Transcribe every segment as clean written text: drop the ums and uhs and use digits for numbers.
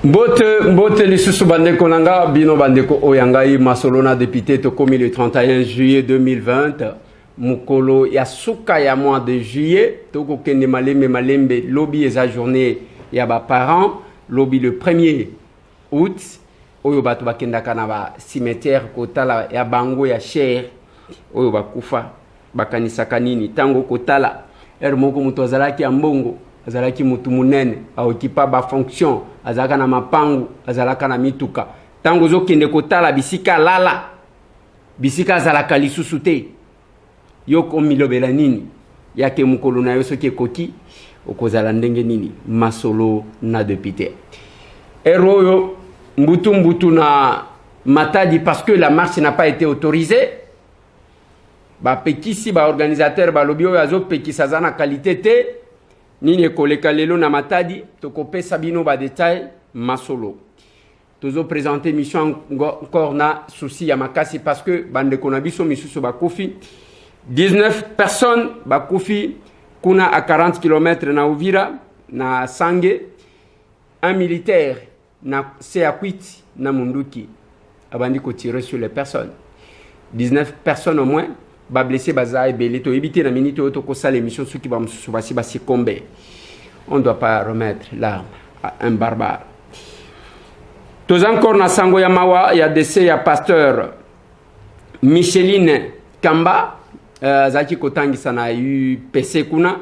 Mbote lisusu bandeko nanga bino bandeko oyangai masolona député tokomi le 31 juillet 2020 mukolo ya suka ya mois de juillet toko kende malembe lobby eza journée ya ba parents lobby le 1er août oyo bato bakendaka na ba cimetière kotala ya bango ya cher oyo bakufa bakanisaka nini tango kotala moko mutu azalaki ya mbongo azalaki mutu munene aokipa ba fonction azalaka na mapangu azalaka na mituka tango zokende kotala bisika lala bisika azalaka lisusu te yoko milobela nini yake mukolo na yo soki ekoki okozala ndenge nini masolo na député eroyo mbutu na matadi parce que la marche n'a pas été autorisée ba pekisi ba organisateur ba lobby oyo azopekisa za na qualité te nini ekoleka lelo na matadi tokopesa bino ba détail masolo tozo présenter mission encore na souci ya makasi parce que bande konabiso misusu bakufi 19 personnes bakufi kuna à 40 km na Uvira na Sange un militaire na Seakwiti na Munduki abandi ko tirer sur les personnes 19 personnes au moins ba blessé baza ebele to éviter na minute auto ko sala émission ceux qui va mususu basi combat on doit pas remettre l'arme à un barbare tous encore na sango ya mawa ya décès ya pasteur Micheline Kamba zaki kotangisa na UPC kuna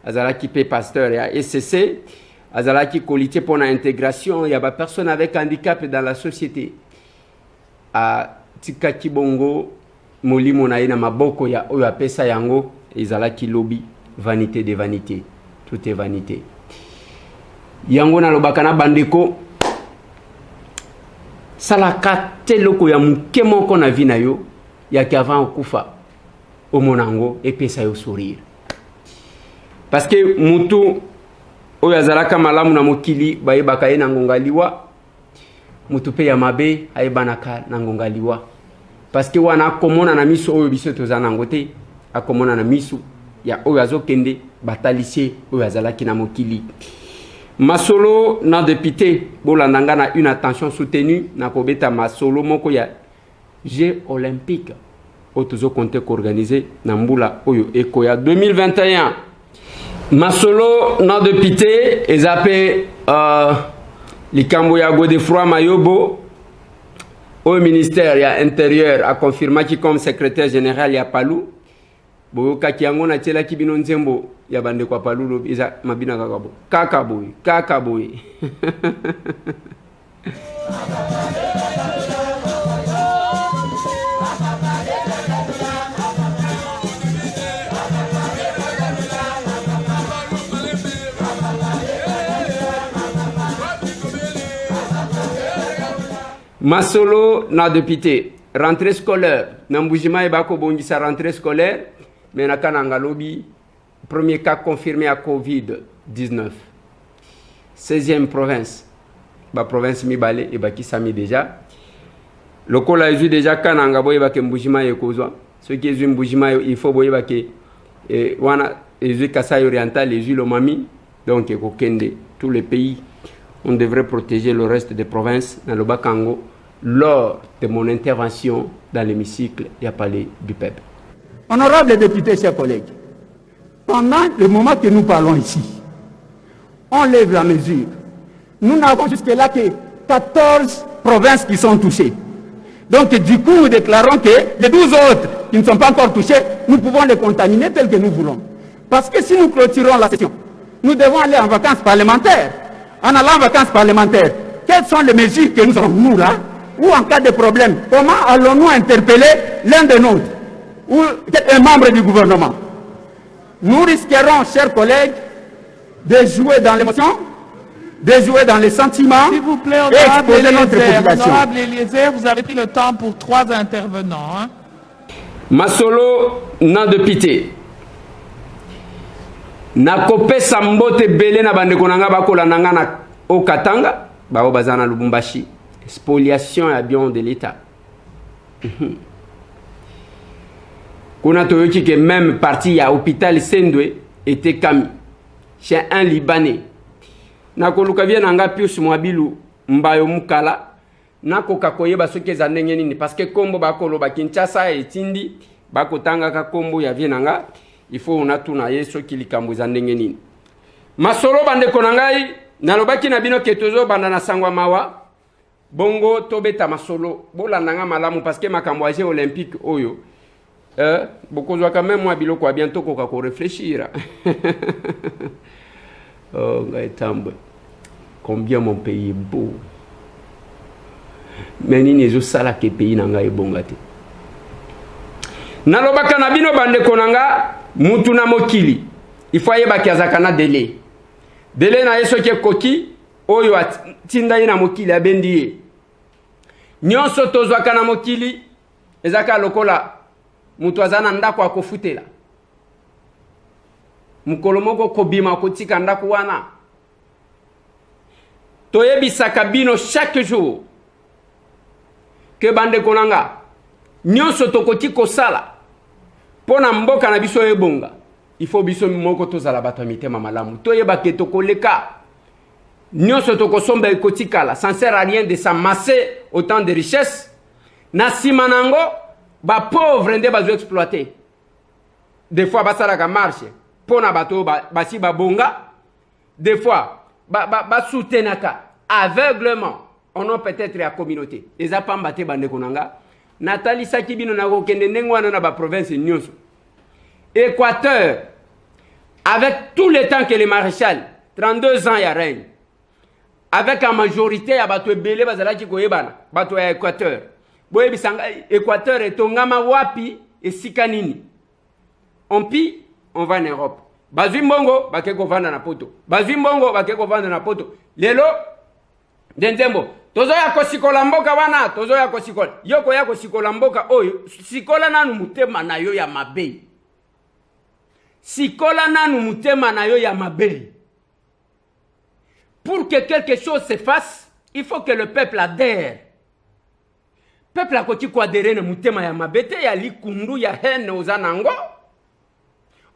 azalaki pe pasteur ya SCC azalaki qualité pour la intégration ya ba personnes avec handicap dans la société a tika kibongo molimo na ina maboko ya oyo apesa yango ezalaki lobby vanité de vanité tout est vanité yango na lobaka na bandeko salaka teloko ya muke moko na vina yo ya avant okufa omonango epesa yo sourire parce que mutu oyo azalaka malamu na mokili bayebaka ye na ngongaliwa mutu pe ya mabe ayebanaka na ngongaliwa parce que wana komona na miso oyo biso tozana ngote akomona na miso ya oyo azokende batalisie oyo azalaki na mokili masolo na député bolandanga na une attention soutenue na kobeta masolo moko ya Jeux olympiques otozo compter organiser na mbula oyo eko ya 2021 masolo na député ezape likambo ya Godefroid Mayobo au ministère ya intérieur a confirmé qui comme secrétaire général ya Palou boyoka kiango na tela kibino nzembo ya bande kwa Palou lo iza mabina kaka boy masolo na député rentrée scolaire nambujima e bako bongisa rentrée scolaire mais na kananga lobby premier cas confirmé à Covid-19 16e province ba province mibale e baki sami déjà lokola ezu déjà kananga boye bake mbujima e kozwa ce qui ezu mbujima il faut boye bake wana ezu Kasai oriental ezu lomami donc ko kende tous les pays on devrait protéger le reste des provinces dans le Bakango lors de mon intervention dans l'hémicycle et à Palais du Peuple. Honorables députés, chers collègues, pendant le moment que nous parlons ici, on lève la mesure. Nous n'avons jusque-là que 14 provinces qui sont touchées. Donc du coup, nous déclarons que les 12 autres qui ne sont pas encore touchés, nous pouvons les contaminer tels que nous voulons. Parce que si nous clôturons la session, nous devons aller en vacances parlementaires. En allant en vacances parlementaires, quelles sont les mesures que nous avons, nous, là, ou en cas de problème, comment allons-nous interpeller l'un de nous, ou un membre du gouvernement? Nous risquerons, chers collègues, de jouer dans l'émotion, de jouer dans les sentiments, s'il vous plaît, et exposer notre population. Honorable Eliezer, vous avez pris le temps pour 3 intervenants. Hein? Masolo na député. Na kopesa mbote belé na bandeko nanga bakola nanga na Okatanga bao bazana Lubumbashi spoliation ya biens de l'État. Kuna toyoki que même parti à hôpital Sendwe était kami chez un Libanais. Na koluka bien nanga Pius Mwabilu mbayo mukala nakoka koyeba soki eza ndenge nini parce que kombo bakoloba Kinshasa etindi bakotangaka kombo ya vie nanga il faut onatuna ye soki likambo eza ndenge nini. Masolo bandeko na ngai nalobaki na bino ke tozobanda na sangwa mawa bongo tobeta masolo bolandanga malamu parce que makambo ya jeux olympique oyo bokozwa quand même moi biloko ya bientôt koka ko réfléchir. Oh ngai tambe combien mon pays est beau mais nini ezosala ke pays na ngai ebonga te. Nalobaka na bino bandeko na nga mutu na mokili il faut yebaki azaka na délai na yeso ke koki oyo atinda ye na mokili abendi ye nyonso tozwaka na mokili ezaka lokola mutu aza na ndako akofutela mukolo moko kobima kotika ndako wana toyebisaka bino chaque jour ke bandeko na nga nyonso tokoki kosala pona mboka na biso ebonga il faut biso moko tozala bato ya mitema malamu toyebake tokoleka nyonso tokosomba ekotikala ça ne sert à rien de s'amasser autant de richesses na nsima nango bapauvre nde bazoexploite des fois basalaka marche pona bato basi babonga des fois basoutenaka aveuglement au nom peut-être ya communauté eza pamba te bandeko na nga natalisaki bino nakokende ndenge wana na baprovince nyonso. Équateur, avec tout le temps que le maréchal, 32 ans, il y a règne, avec la majorité, il y a bateau belé, bazalaki koyebana, bateau ya Équateur. Boye bisanga Équateur et tongama wapi et sikanini. On pi, on va en Europe. Bazui mbongo, bakeko vanda na poto. Bazui mbongo, bakeko vanda na poto. Lelo, denzembo. Tozo ya kosikola mboka wana, tozo ya kosikola. Yoko ya kosikola mboka oyo, sikola nanu mutema na yo ya mabei. Sikola nanu mutema na yo ya mabei. Pour que quelque chose se fasse, il faut que le peuple adhère. Peuple akoti ko adhérer na mutema ya mabete ya likundu ya haine ozanango.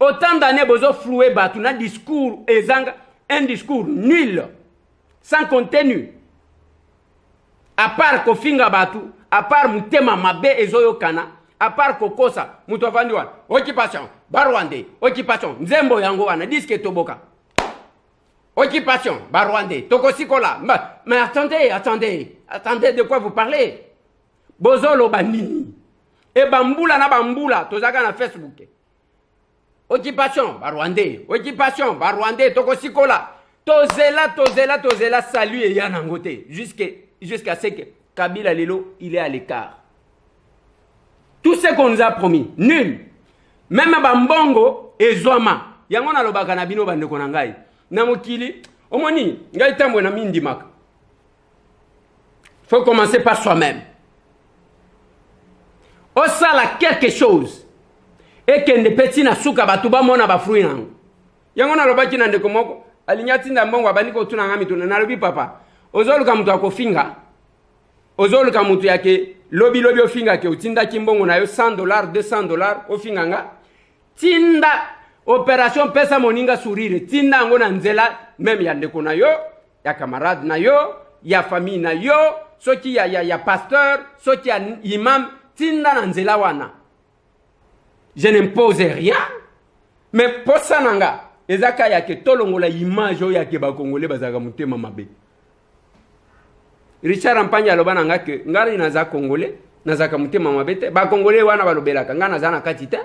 Autant d'années bozo floué batu na discours ezanga, un discours nul, sans contenu. À part kofinga batu, à part mutema mabe ezoyo kana, à part kokosa, mutu avandi wana, occupation, Barwande, occupation, nzembo yango wana, diske toboka. Occupation, Barwande, tokosikola. Mais attendez, de quoi vous parlez? Bozolo banini. E bambula na bambula, tozaka na Facebook. Occupation, Barwande, tokosikola. Tozela, salut et yanangote. Jusqu'à ce que Kabila Lelo, il est à l'écart. Tout ce qu'on nous a promis, nul. Même Bambongo et Zoma. Yango na lobaka na bino bande konangai. Na mokili, omoni, ngai tambo na mindi maka. Faut commencer par soi-même. Osala quelque chose. Et que ne petit na suka batuba mona ba fruit nango. Yango na lobaki na ndeko moko, alinyati nda mbongo abani ko tuna ngami tuna na lobi papa. Ozoluka mutu akofinga. Ozoluka mutu yake lobi ofinga ke utinda kimbongo na yo $100, $200 ofinga nga. Tinda opération pesa moninga sourire. Tinda ngo na nzela même ya ndeko na yo, ya camarade na yo, ya famille na yo, soki ya pasteur, soki ya imam, tinda na nzela wana. Je n'impose rien, mais posa nanga ezaka yake tolongola image o yake ba Congolais bazaka mutema mabe. Richard Ampanya alobana nga ke ngari naza Congolais nazaka mutema mabete ba Congolais wana balobelaka nga naza na katita.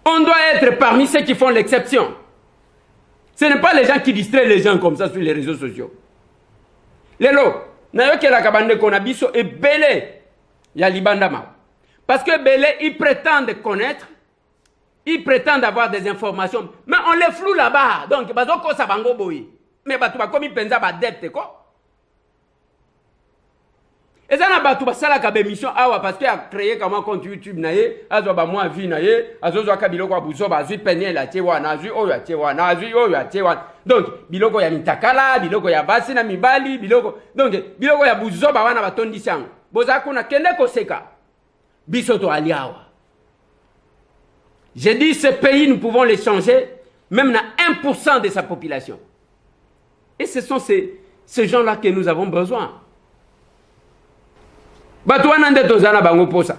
On doit être parmi ceux qui font l'exception. Ce n'est pas les gens qui distraient les gens comme ça sur les réseaux sociaux. Lelo na yo ke la kabande kona biso e belé ya libandama. Parce que belé ils prétendent connaître, ils prétendent avoir des informations, mais on les floue là-bas. Donc bazoko sabango boyi. Mais batu ba komi penza ba dette ko. Et ça na batu ba sala ka be mission awa parce que a créé comment compte YouTube na ye, azo ba moi vie na ye, azo zo ka biloko abuzo ba zui penye la tewa na zui oyo tewa na zui oyo tewa. Donc biloko ya mitakala, biloko ya basi na mibali, biloko. Donc biloko ya buzo ba wana batondi sango. Boza kuna kende ko seka. Bisoto aliawa. J'ai dit ce pays nous pouvons les changer même na 1% de sa population. Et ce sont ces ces gens-là que nous avons besoin. Batouana nde tozana bango posa.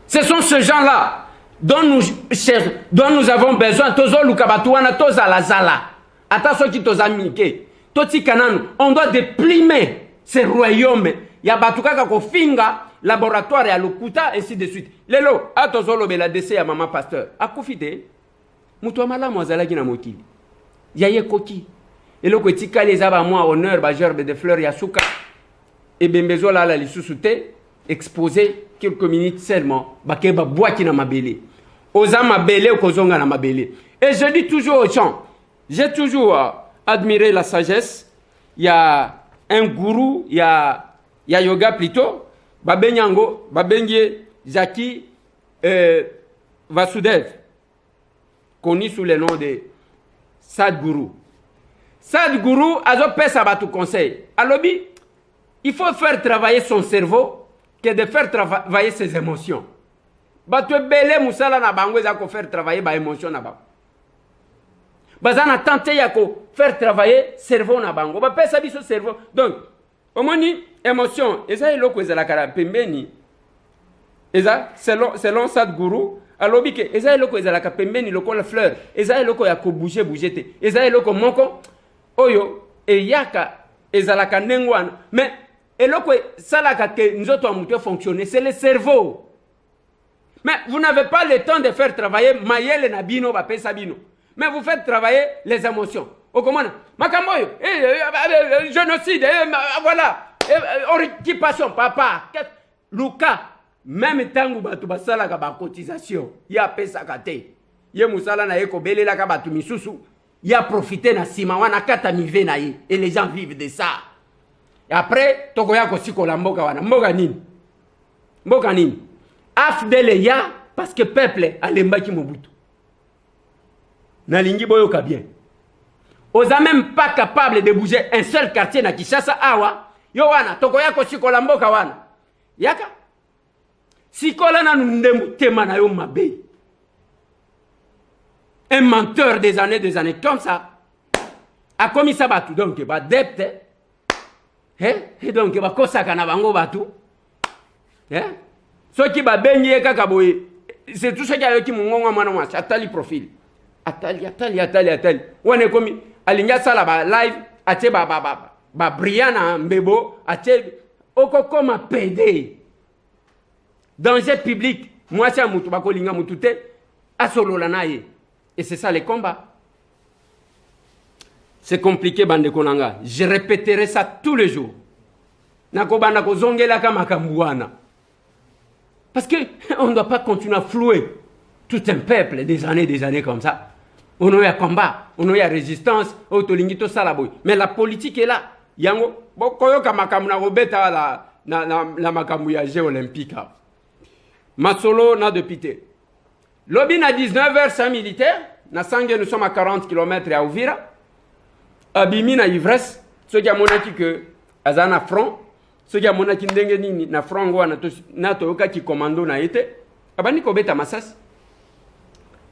Ce sont ces gens-là dont nous avons besoin. Tozo luka batouana toza la zala. Attention qui toza mike. Toti kananu. On doit déprimer ces royaumes. Ya batuka kako finga laboratoire ya lokuta ainsi de suite. Lelo atozo lobela décès ya maman pasteur. Akufite. Mutu malamu azalaki na mokili. Yaye koki. Eloko etika les aba moi honneur ba gerbe de fleurs ya suka. Et bembezo la la lisusu te exposé quelques minutes seulement bakeba boaki na mabele. Oza mabele okozonga na mabele. Et je dis toujours aux gens, j'ai toujours admiré la sagesse. Il y a un gourou, il y a yoga plutôt, babenyango, babenye Zaki Vasudev, connu sous le nom de Sadhguru. Sadhguru a fait ça à tout conseil. Alobi, il faut faire travailler son cerveau que de faire travailler ses émotions. Batu belé musala na bango za ko faire travailler ba émotion na bango. Bazana tenté ya ko faire travailler cerveau na bango. Ba pesa biso cerveau. Donc, omoni émotion, eza eloko ezala kala pembeni. Eza selon Sadhguru, alobi ke eza eloko ezala ka pembeni lokola fleur. Eza eloko ya ko bouger te. Eza eloko moko oyo eyaka ezala ka nengwana. Mais eloko salaka ke nzoto amuto fonctionner, c'est le cerveau. Mais vous n'avez pas le temps de faire travailler Mayele na bino ba pesa bino. Mais vous faites travailler les émotions. Au comment Makamboyo, génocide, voilà, occupation, papa, Luka, même tangu batu basala ka ba cotisation, ya pesa kate. Ye musala na eko bele la ka batu misusu, ya profiter na sima wana kata mive na ye et les gens vivent de ça. Et après tokoya ko sikola mboka wana, mboka nini? Mboka nini? Afdele ya parce que peuple alembaki Mobutu. Nalingi boyoka bien. Oza même pas capable de bouger un seul quartier na Kinshasa awa. Yo wana tokoya ko sikola mboka wana. Yaka. Sikola na ndemu tema na yo mabe. Un menteur des années comme ça a commis ça batu donc ba depte. Et donc ba kosaka na bango batu. Ce qui va baigner kaka boye, c'est tout ce qui a eu qui mongonga mwana mwa atali profil. Atali. On est comme alinga sala ba live ache ba Briana Mbebo ache oko koma PD. Danger public, moi c'est mutu bako linga mutute asolola naye. Et c'est ça le combat. C'est compliqué bande konanga. Je répéterai ça tous les jours. Nakobana ko zongela kama kambuana. Parce qu'on ne doit pas continuer à flouer tout un peuple des années comme ça. On a un combat, on a une résistance, mais la politique est là. Yango, bokoyoka makamu na robeta la makamu ya jeux olympique. Masolo na dépité. Lobby na 19h sans militaire, na sangue nous sommes à 40 km à Ouvira. Abimi na ivresse, ceux qui a monaki que azana front. Ce qui a mon aki ndenge nini na frango na toyoka ki commando na ete abani ko beta masas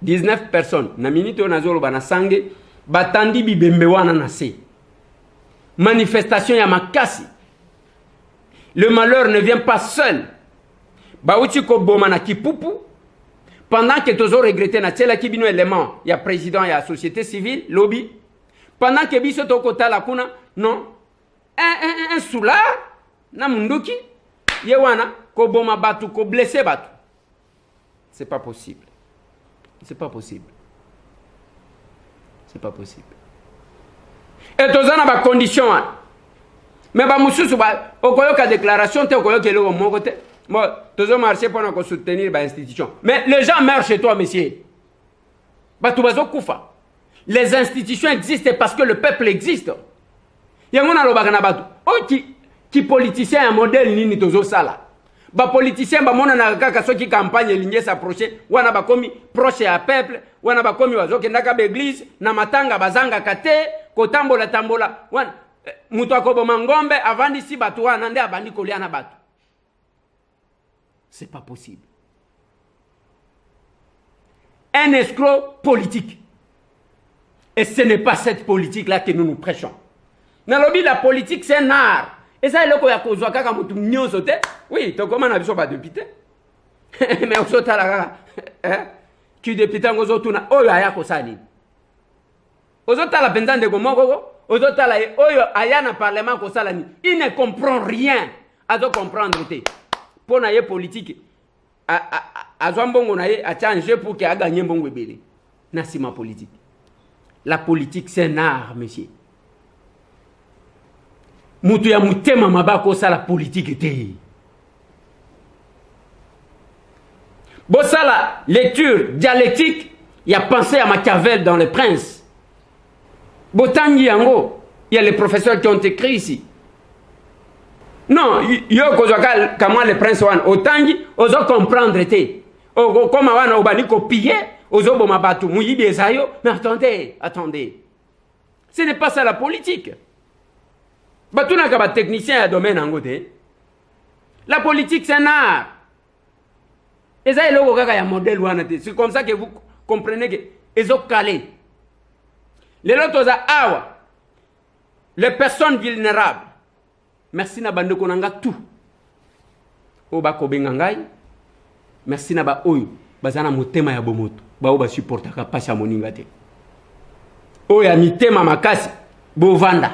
19 personnes na minute na zolo bana sange batandi bibembe wana na se manifestation ya makasi. Le malheur ne vient pas seul. Bauchi ko boma na kipupu pendant que tozo regretter na tela ki bino élément ya président ya société civile lobby pendant que biso to kota la kuna non un soulard na munduki yewana ko boma batu ko blessé batu. C'est pas possible. C'est pas possible. C'est pas possible. Et tozana ba condition mais ba mususu ba okoyoka déclaration te okoyoka le moko te. Moi tozo marcher pour ko soutenir ba institution. Mais les gens meurent chez toi monsieur. Batu bazo kufa. Les institutions existent parce que le peuple existe. Yangona lo bagana batu. Qui politicien un modèle nini tozo sala ba politicien ba mona na kaka soki campagne ligne s'approcher wana ba komi proche à peuple wana ba komi wazoke ndaka ba église na matanga bazanga kate kotambola tambola wana mutu akobo mangombe avandi si batu wana nde abandi kolia na batu. C'est pas possible. Un escroc politique Et ce n'est pas cette politique-là que nous nous prêchons. Dans le lobby, la politique, c'est un art. Et ça, il y a des gens qui ont sauté. Oui, tu comment on a vu ça, député. Mais on saute à la qui député, on saute à la oya kosani. On saute à la pendant de gomogo, on saute à la oya ayana parlement kosalani. Il ne comprend rien. À de comprendre. Pour na politique, à Zambongo na a changé pour qu'il a gagné bon webele. C'est ma politique. La politique, c'est un art, monsieur. Mutu ya mutema mabako sa la politique était. Bon, ça la lecture dialectique, il y a pensé à Machiavel dans Les Princes. Botangi Yango, il y a les professeurs qui ont écrit ici. Non, yo kozaka comment Les Princes wan otangi ozo comprendre te. O koma wana obani copier ozo boma batu muyibi ezayo, mais attendez. Ce n'est pas ça la politique. Batuna kaba technicien à domaine en côté. La politique c'est un art. Et ça, c'est comme ça que vous comprenez que ils ont calé. Les autres awa, les personnes vulnérables. Merci na bande konanga tout. Oba kobengangai. Merci na ba oyo. Bazana motema ya bomoto. Ba oba supportaka pasha moninga te. Oya mitema makasi. Bovanda.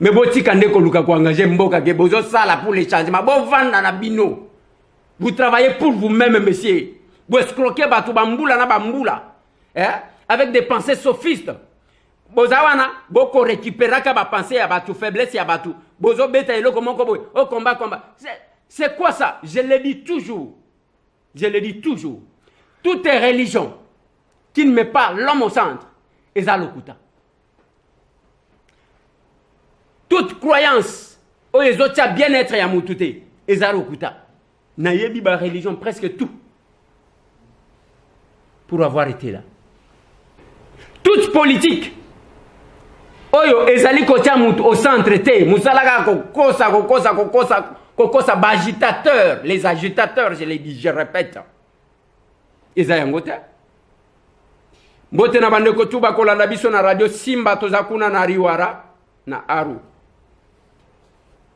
Mais botika ndeko luka ko engager mboka ke bozo sala pour les changements. Bovanda na bino. Vous travaillez pour vous-même, monsieur. Vous escroquez batou bamboula na bamboula. Avec des pensées sophistes. Bozawana, boko récupérer ka ba pensée ya batou faiblesse ya batou. Bozo beta elo comment au combat. C'est quoi ça? Je le dis toujours. Toute religion qui ne met pas l'homme au centre, est à l'okuta. Toute croyance, où les autres bien-être ya mutute, est à l'okuta. Nayebi ba religion presque tout pour avoir été là. Toute politique oyo ezali kotia mutu au centre te musalaka kokosa ba agitateur, les agitateurs, je l'ai dit, je répète. Ezali ngote mbote na bande ko tuba ko landa biso na radio Simba tozakuna na Riwara na Aru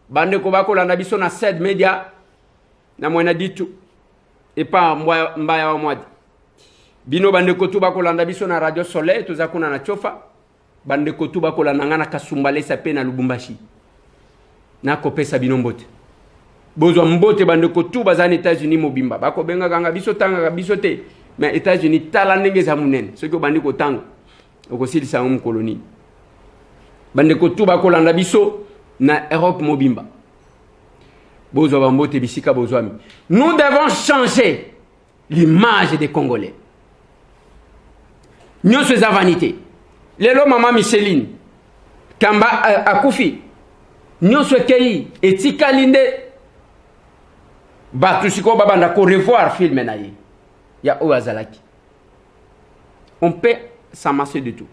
bande ko ba ko landa biso na Sed Media na mwana ditu et pas mbaya wa mwadi bino bande kotuba ko landa biso na radio Soleil tozakuna na Chofa bande kotuba ko landa ngana Kasumbale sape na Lubumbashi na kopesa bino mbote bozo mbote bande kotuba za États-Unis mobimba bako benga kanga biso tanga biso te mais États-Unis tala ndenge za munene soki bande ko tanga okosilisa mu colonie bande kotuba ko landa biso na Europe mobimba. Nous devons changer l'image des Congolais. Nous sommes à vanité. Lelo maman Micheline, Kamba Akoufi, nous sommes kei et Tikalinde, Batusiko Babanda ko revoir film naïe. Ya Oazalaki. On peut s'amasser de tout.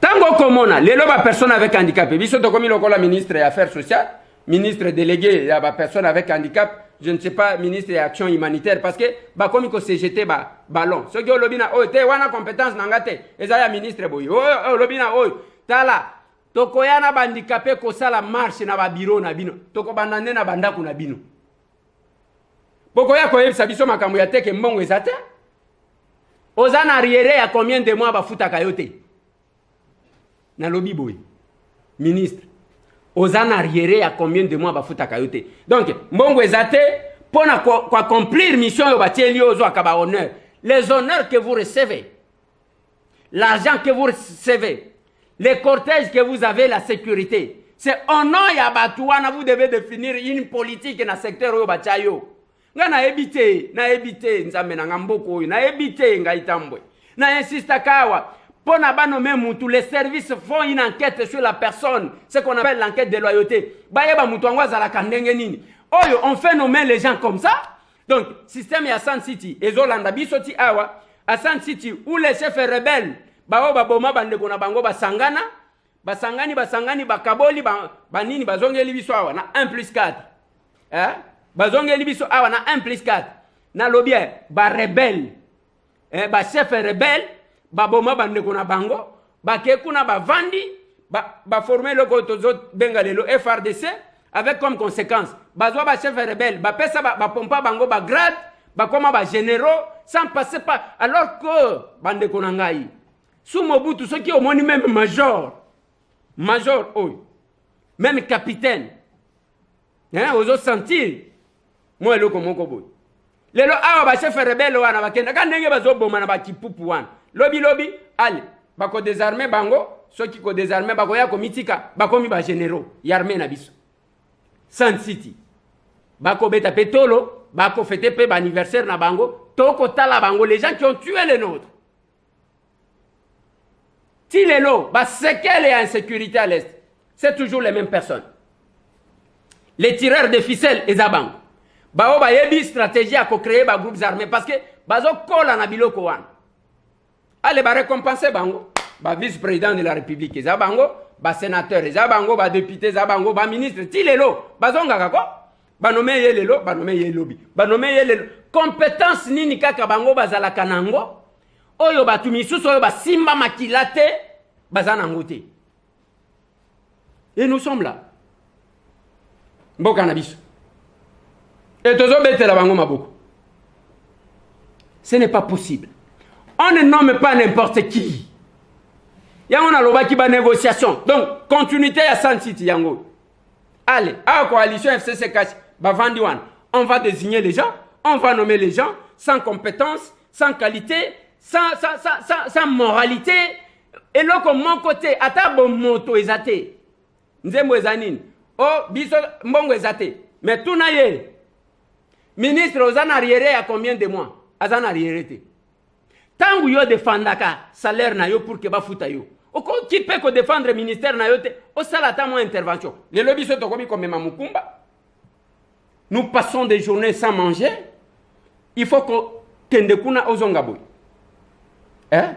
Tango komona, lelo ba personne avec handicap. Biso to komi lokola ministre des Affaires sociales. Ministre délégué, il y a des personnes avec handicap, je ne sais pas, ministre des Actions humanitaires, parce que, comme il s'est jeté, ballon. Ce qui est lobina, te wana compétence nangate, et ça y a ministre boy, lobina, tala, toko yana handicapé, ko sala marche na ba bureau na bino, toko bandane na bandaku na bino. Boko ya ko yebisa biso makambo ya teke mbongo ezate, ozana arrière ya combien de mois ba futa kayote? Na lobi boy, ministre. Aux en arrière, à combien de mois bafuta kayote. Donc, mbongo ezate pour accomplir mission yo batieli ozo akaba honneur. Les honneurs que vous recevez, l'argent que vous recevez, les cortèges que vous avez, la sécurité, c'est au nom ya batouana vous devez définir une politique dans le secteur yo batiayo. Nga na ebite nzambe na ngamboko na ebite ngaitambwe. Na insista kawa pour nommer tous les services font une enquête sur la personne, ce qu'on appelle l'enquête de loyauté. On fait nommer les gens comme ça. Donc, système à San City, et Zolanda Bisoti Awa, à San City, où les chefs rebelles, Boma Bandekona Bango, Basangana, Basangani, Bakaboli, Banini, Bazongeli Biso Awa, na 1+4. Bazongeli Biso Awa, na 1+4. Na lobby, ba rebelle, ba chef rebelle, baboma bandeko na bango bake kuna bavandi former le kotozo bengalelo FRDC avec comme conséquence bazwa ba chef rebelle pesa pompa bango grade koma généraux sans passer par alors que bandeko na ngai sous Mobutu ceux qui au moins même major même capitaine hein ozo sentir moi eloko moko boy lelo awa ba chef rebelle wana bakenda ka ndenge bazoboma na bakipupu wana lobi allez bako désarmer bango ceux qui ko désarmer bako ya komitika bakomi ba généraux yarmé na biso Sun City bako beta petolo bako fêter pe anniversaire na bango toko tala bango les gens qui ont tué les nôtres Tilelo ba séquelles et insécurité à l'est c'est toujours les mêmes personnes les tireurs de ficelles et zabango bao ba yebi stratégie à créer ba groupes armés parce que bazo kola na biloko wana allez ba récompenser bango ba vice-président de la République zabango ba sénateur zabango ba député zabango ba ministre tilelo bazonga kako ba nommé yelelo ba nommé yelobi ba nommé yelelo compétence nini kaka bango bazala kanango oyo batu misusu oyo ba simba makilate bazana ngote et nous sommes là mboka na biso et tozo betela bango maboko. Ce n'est pas possible. On ne nomme pas n'importe qui. Yango na loba ki ba négociation. Donc continuité à Sun City yango. Allez, à coalition FCC cash ba vandi wan. On va désigner les gens, on va nommer les gens sans compétence, sans qualité, sans moralité. Et là comme mon côté ata bon moto ezate. Nzembo ezanine. Oh biso mbongo ezate. Mais tout na ye. Ministre ozana arriéré à combien de mois? Azana arriéré. Tangu yo défendaka salaire na yo pour que ba futa yo. Oko qui peut ko défendre ministère na yo te o sala ta mo intervention. Les lobbies sont comme Mamukumba. Nous passons des journées sans manger. Il faut que tende kuna ozonga boy. Hein?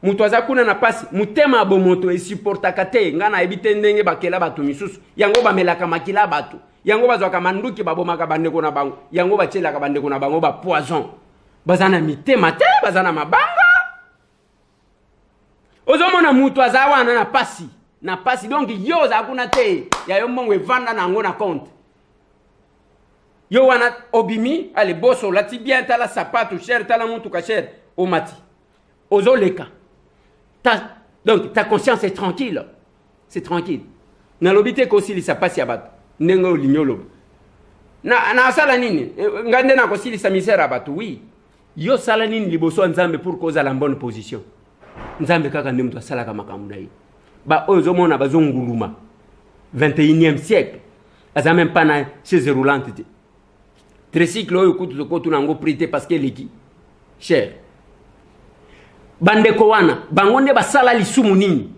Mutwaza kuna na pasi mutema abomoto e supportaka te ngana ebite ndenge bakela batu misusu. Yango ba melaka makila batu. Yango bazwaka manduki babomaka bandeko na bango yango bachelaka bandeko na bango ba poison bazana mitema te bazana mabanga ozomona mutu azawana na pasi donc yo za kuna te ya yo mbongo evanda na ngo na compte yo wana obimi ale boso lati bien tala sapato cher tala mutu ka cher o mati ozoleka donc ta conscience est tranquille na lobité ko sili sa pasi abato nengo linyolo na sala nini ngande na ko sili sa misera batu oui yo sala nini liboso nzambe pour cause à la bonne position nzambe kaka ndemtu asala kama kamudai ba ozo mona bazonguluma 21e siècle aza même pas na chez roulante tricycle oyo kutu ko tunango prité parce que leki cher bande ko wana bangonde basala lisumu nini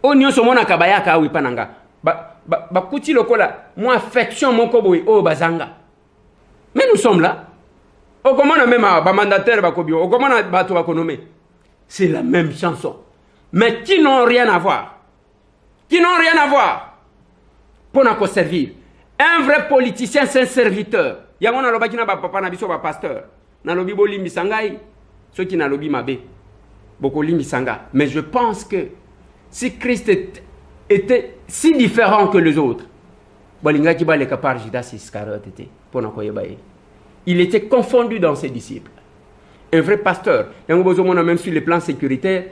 onyo so mona kabayaka awi pananga ba kuti lokola moi affection moko boy o bazanga mais nous sommes là o comment même ba mandataire ba kobio o comment bato ba konomé c'est la même chanson mais qui n'ont rien à voir pour nous servir un vrai politicien c'est un serviteur yango na lobaki na ba papa na biso ba pasteur na lobi bolimbi sangai ceux qui na lobi mabe boko limbi sanga mais je pense que si Christ était si différent que les autres, il était confondu dans ses disciples. Un vrai pasteur, même sur le plan sécuritaire,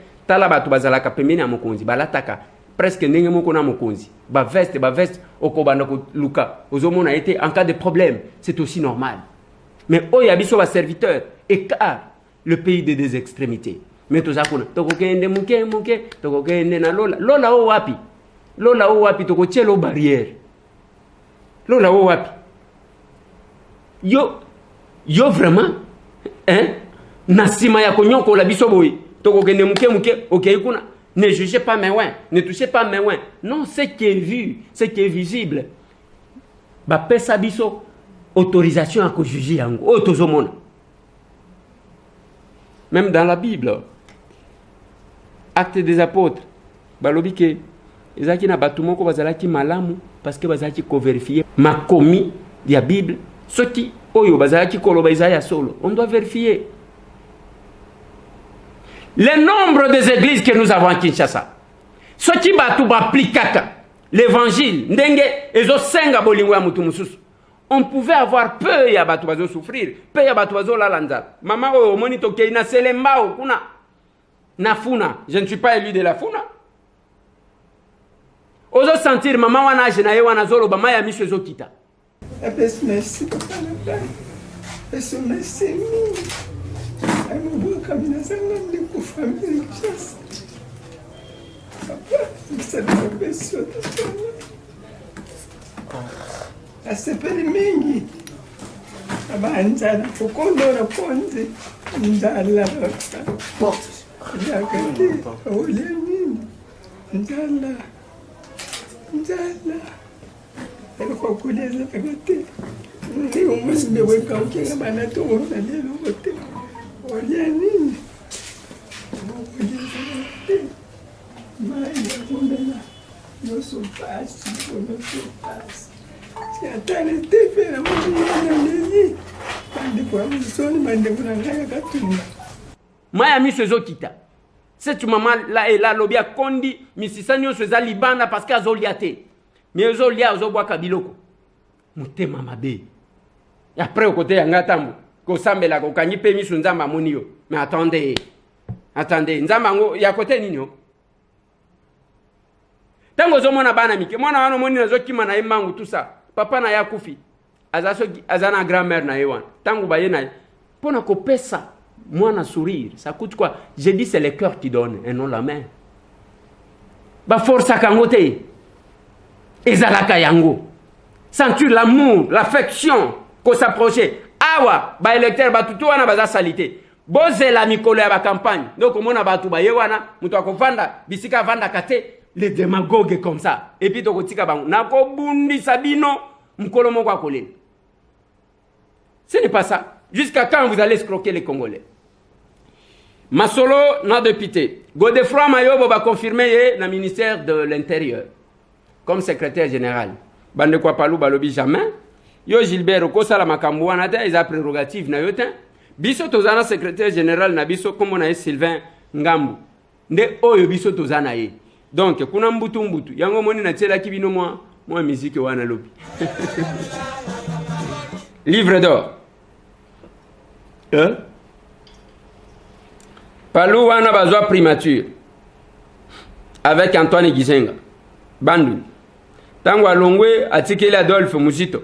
presque veste a été en cas de problème, c'est aussi normal. Mais Oyabiso va serviteur écart le pays des extrémités. Mais tout ça, Lola o wapi toko chelo barrière. Lola o wapi. Yo vraiment nasima ya konyoko la biso boy. Toko kende muke OK kuna. Ne jugez pas mes ouins, ne touchez pas mes ouins. Non, ce qui est vu, ce qui est visible. Ba pesa biso autorisation à juger yango. O tozomona. Même dans la Bible. Actes des apôtres. Balobike ezaki na batumoko bazalaki malamu parce que bazalaki ko vérifier makomi ya Bible ceux qui oyo bazalaki koloba Isaïa solo on doit vérifier Le nombre des églises que nous avons à Kinshasa. Ce qui va tout appliquer l'évangile, on pouvait avoir peur ya batu bazo souffrir, peur ya batu bazo la lanza. Maman o moni to ke na selemba o kuna na funa, je ne suis pas élu de la funa. Ozo sentir maman wana je na ye wana zolo ba maya miso zo kita. Merci papa na pai. Eso merci. Ai mo bo kamina sanga de ku famille chance. Papa, você não pensou asepeli mingi abanjana ukondora ponzi njala yakati oleni njala kwa kuleza yakati ni umusinde weka ukinga bana to na lelo wote oleni no sopasse, no sopasse. Se a tarde te fera muito ali, quando foi sono mande kuna ngaya katuna. Maya mi sezo kita. Cette maman là et là lobia kondi misisani oseza libanda parce que azoliate. Mais ozolia ozobwa kabiloko. Mutema mabe. Et après au côté ya ngatambo ko sambela ko kanyi pe misu nzamba monio. Mais attendez, nzamba ngo ya côté ninyo. Tango zo mona bana mike mona wana moni nazo kima na imangu tout ça papa na yakufi azana grand-mère na yewan tango baye na pona ko pesa mwana sourire ça coûte quoi? J'ai dit c'est le cœur qui donne et non la main. Ba force kangote ezalaka yango sentir l'amour l'affection ko s'approcher awa ba électeur ba tutu wana baza salité bozela mikolo ya ba campagne donc mona batu baye wana mutu akovanda bisika vanda kate les démagogues comme ça. Et puis, tu bundi sabino mkolo moko akole. Ce n'est pas ça. Jusqu'à quand vous allez escroquer les Congolais? Masolo n'a député. Godefroy Mayobo va confirmer le ministère de l'Intérieur comme secrétaire général. Bande kwa palu balobi jamais. Yo Gilbert Okosa la makambo wana te ils a prérogative na yotin. Biso tozana secrétaire général na biso comme na Sylvain Ngambu. Nde oyo biso tozana ye. Donc, kuna mbutu yango moni na tela kibino moi musique wana lobi. Livre d'or. Palou wana bazwa primature avec Antoine Gizenga. Bandu. Tango alongwe atikeli Adolphe Muzito.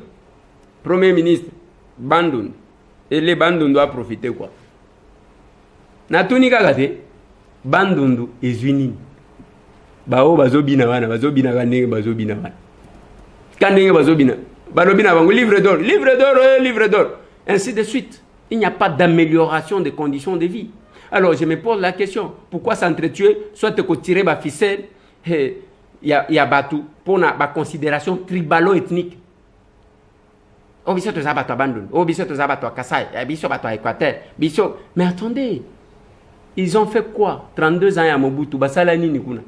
Premier ministre Bandu. Et les Bandu doivent profiter quoi. Natuni kagate Bandundu ezwini. Bao bazobina wana bazobina kanenge bazobina wana kanenge bazobina balobina bango livre d'or ainsi de suite. Il n'y a pas d'amélioration des conditions de vie. Alors je me pose la question, pourquoi s'entretuer soit te tirer ba ficelle ya batu pour na ba considération tribalo ethnique. Obiso to zabato abandon, obiso to zabato Kasai, obiso bato Équateur, biso. Mais attendez. Ils ont fait quoi 32 ans à Mobutu basala nini kuna?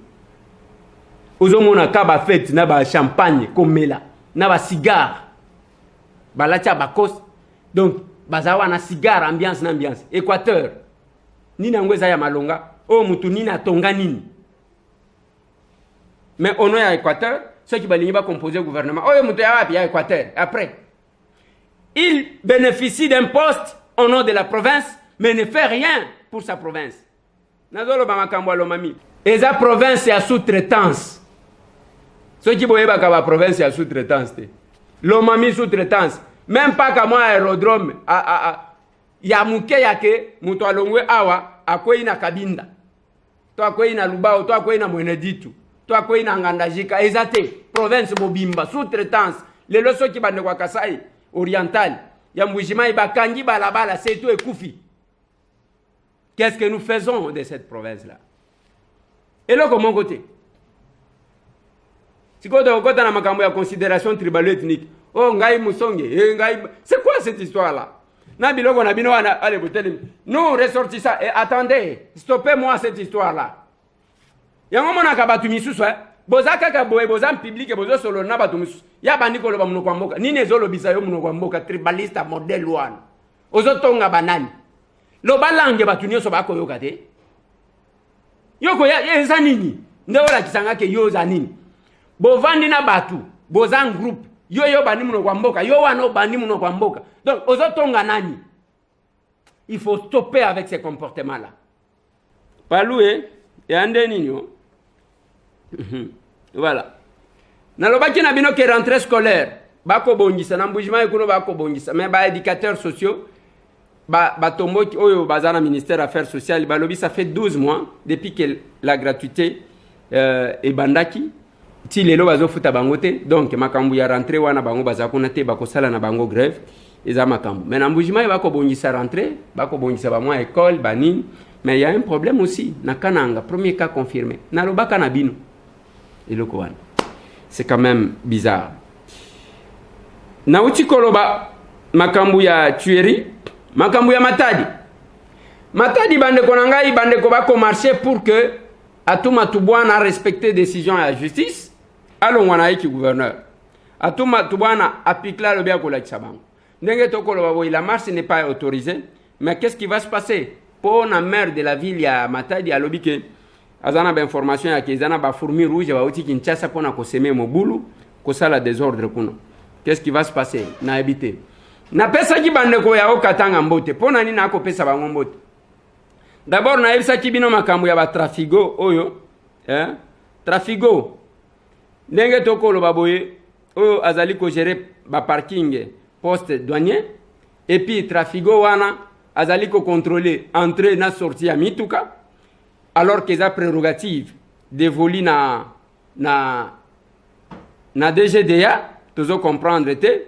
Ozomona kaba fête na ba champagne komela na ba cigare balacha bakos donc bazawa na cigare ambiance Équateur nini ngweza ya malonga o mutu nini atonga nini mais ono ya Équateur ceux qui balingi ba composer gouvernement oyo mutu ya wapi ya Équateur après il bénéficie d'un poste au nom de la province mais ne fait rien pour sa province nazolo ba makambo alomami eza province ya sous-traitance. Ceux qui voyaient la province à sous-traitance. L'omami sous-traitance. Même pas comme un aérodrome. Yamuke yake, mutu alongwe awa, akwe ina kabinda. To akwe ina lubao, to akwe ina mweneditu. To akwe ina ngandajika. Ezate, province mobimba, sous-traitance. Les loso qui bande kwa Kasai, oriental. Yambujima ibakangi balabala, c'est tout et koufi. Qu'est-ce que nous faisons de cette province-là? Et là, comment côté? Si vous avez une considération tribalo-ethnique, oh, ngai musonge, c'est quoi cette histoire-là? Nous, ressortissons ça. Et attendez, stoppez-moi cette histoire-là. Il y a un moment où vous avez bozaka ka boye bozam public bozo solo na batu musu ya bandiko lo bamuno kwa mboka nini ezolo bisayo muno kwa mboka tribalista model one ozo tonga banani lo balange batu nyoso bako yoka te Yoko ya eza nini? Ndeola kisanga ke yo za nini? Bovandi na batu, bozan groupe. Yo bani muno kwa mboka, yo wano bani muno kwa mboka. Donc ozotonga nani? Il faut stopper avec ces comportements là. Paloué yande nini yo? Voilà. Nalobaki na bino ke rentrée scolaire. Bako bongisa na mbujima ekuno bako bongisa. Mais ba éducateurs sociaux ba tombo oyo bazana ministère affaires sociales balobi ça fait 12 mois depuis que la gratuité et bandaki ti lelo bazo futa bango te donc makambu ya rentrée wana bango bazakuna te bakosala na bango grève eza makambu mais na mbujima bako bongisa rentrée bako bongisa ba moi école bani mais il y a un problème aussi na Kananga premier cas confirmé na lobaka na bino eloko wana c'est quand même bizarre na uti koloba makambu ya tuerie makambu ya matadi bande konangai bande ko bako marcher pour que atuma tubwana respecter décision ya justice alongwana iki gouverneur atuma tubwana apikla le bien ko la kisabango ndenge tokolo babo la marche n'est pas autorisée mais qu'est-ce qui va se passer pour la maire de la ville ya Matadi alobi ke azana ba information ya kezana ba fourmi rouge ba uti Kinshasa pona ko semer mobulu ko sala désordre kuno qu'est-ce qui va se passer na habiter na pesa ki bande ko ya okatanga mbote pona nini ako pesa bango mbote d'abord na ebisa ki bino makambo ya ba trafigo oyo trafigo ndenge tokolo baboye oyo azali ko gérer ba parking poste douanier et puis trafigo wana azali ko contrôler entrée na sortie ya mituka alors que za prérogative dévolue na DGDA tozo comprendre te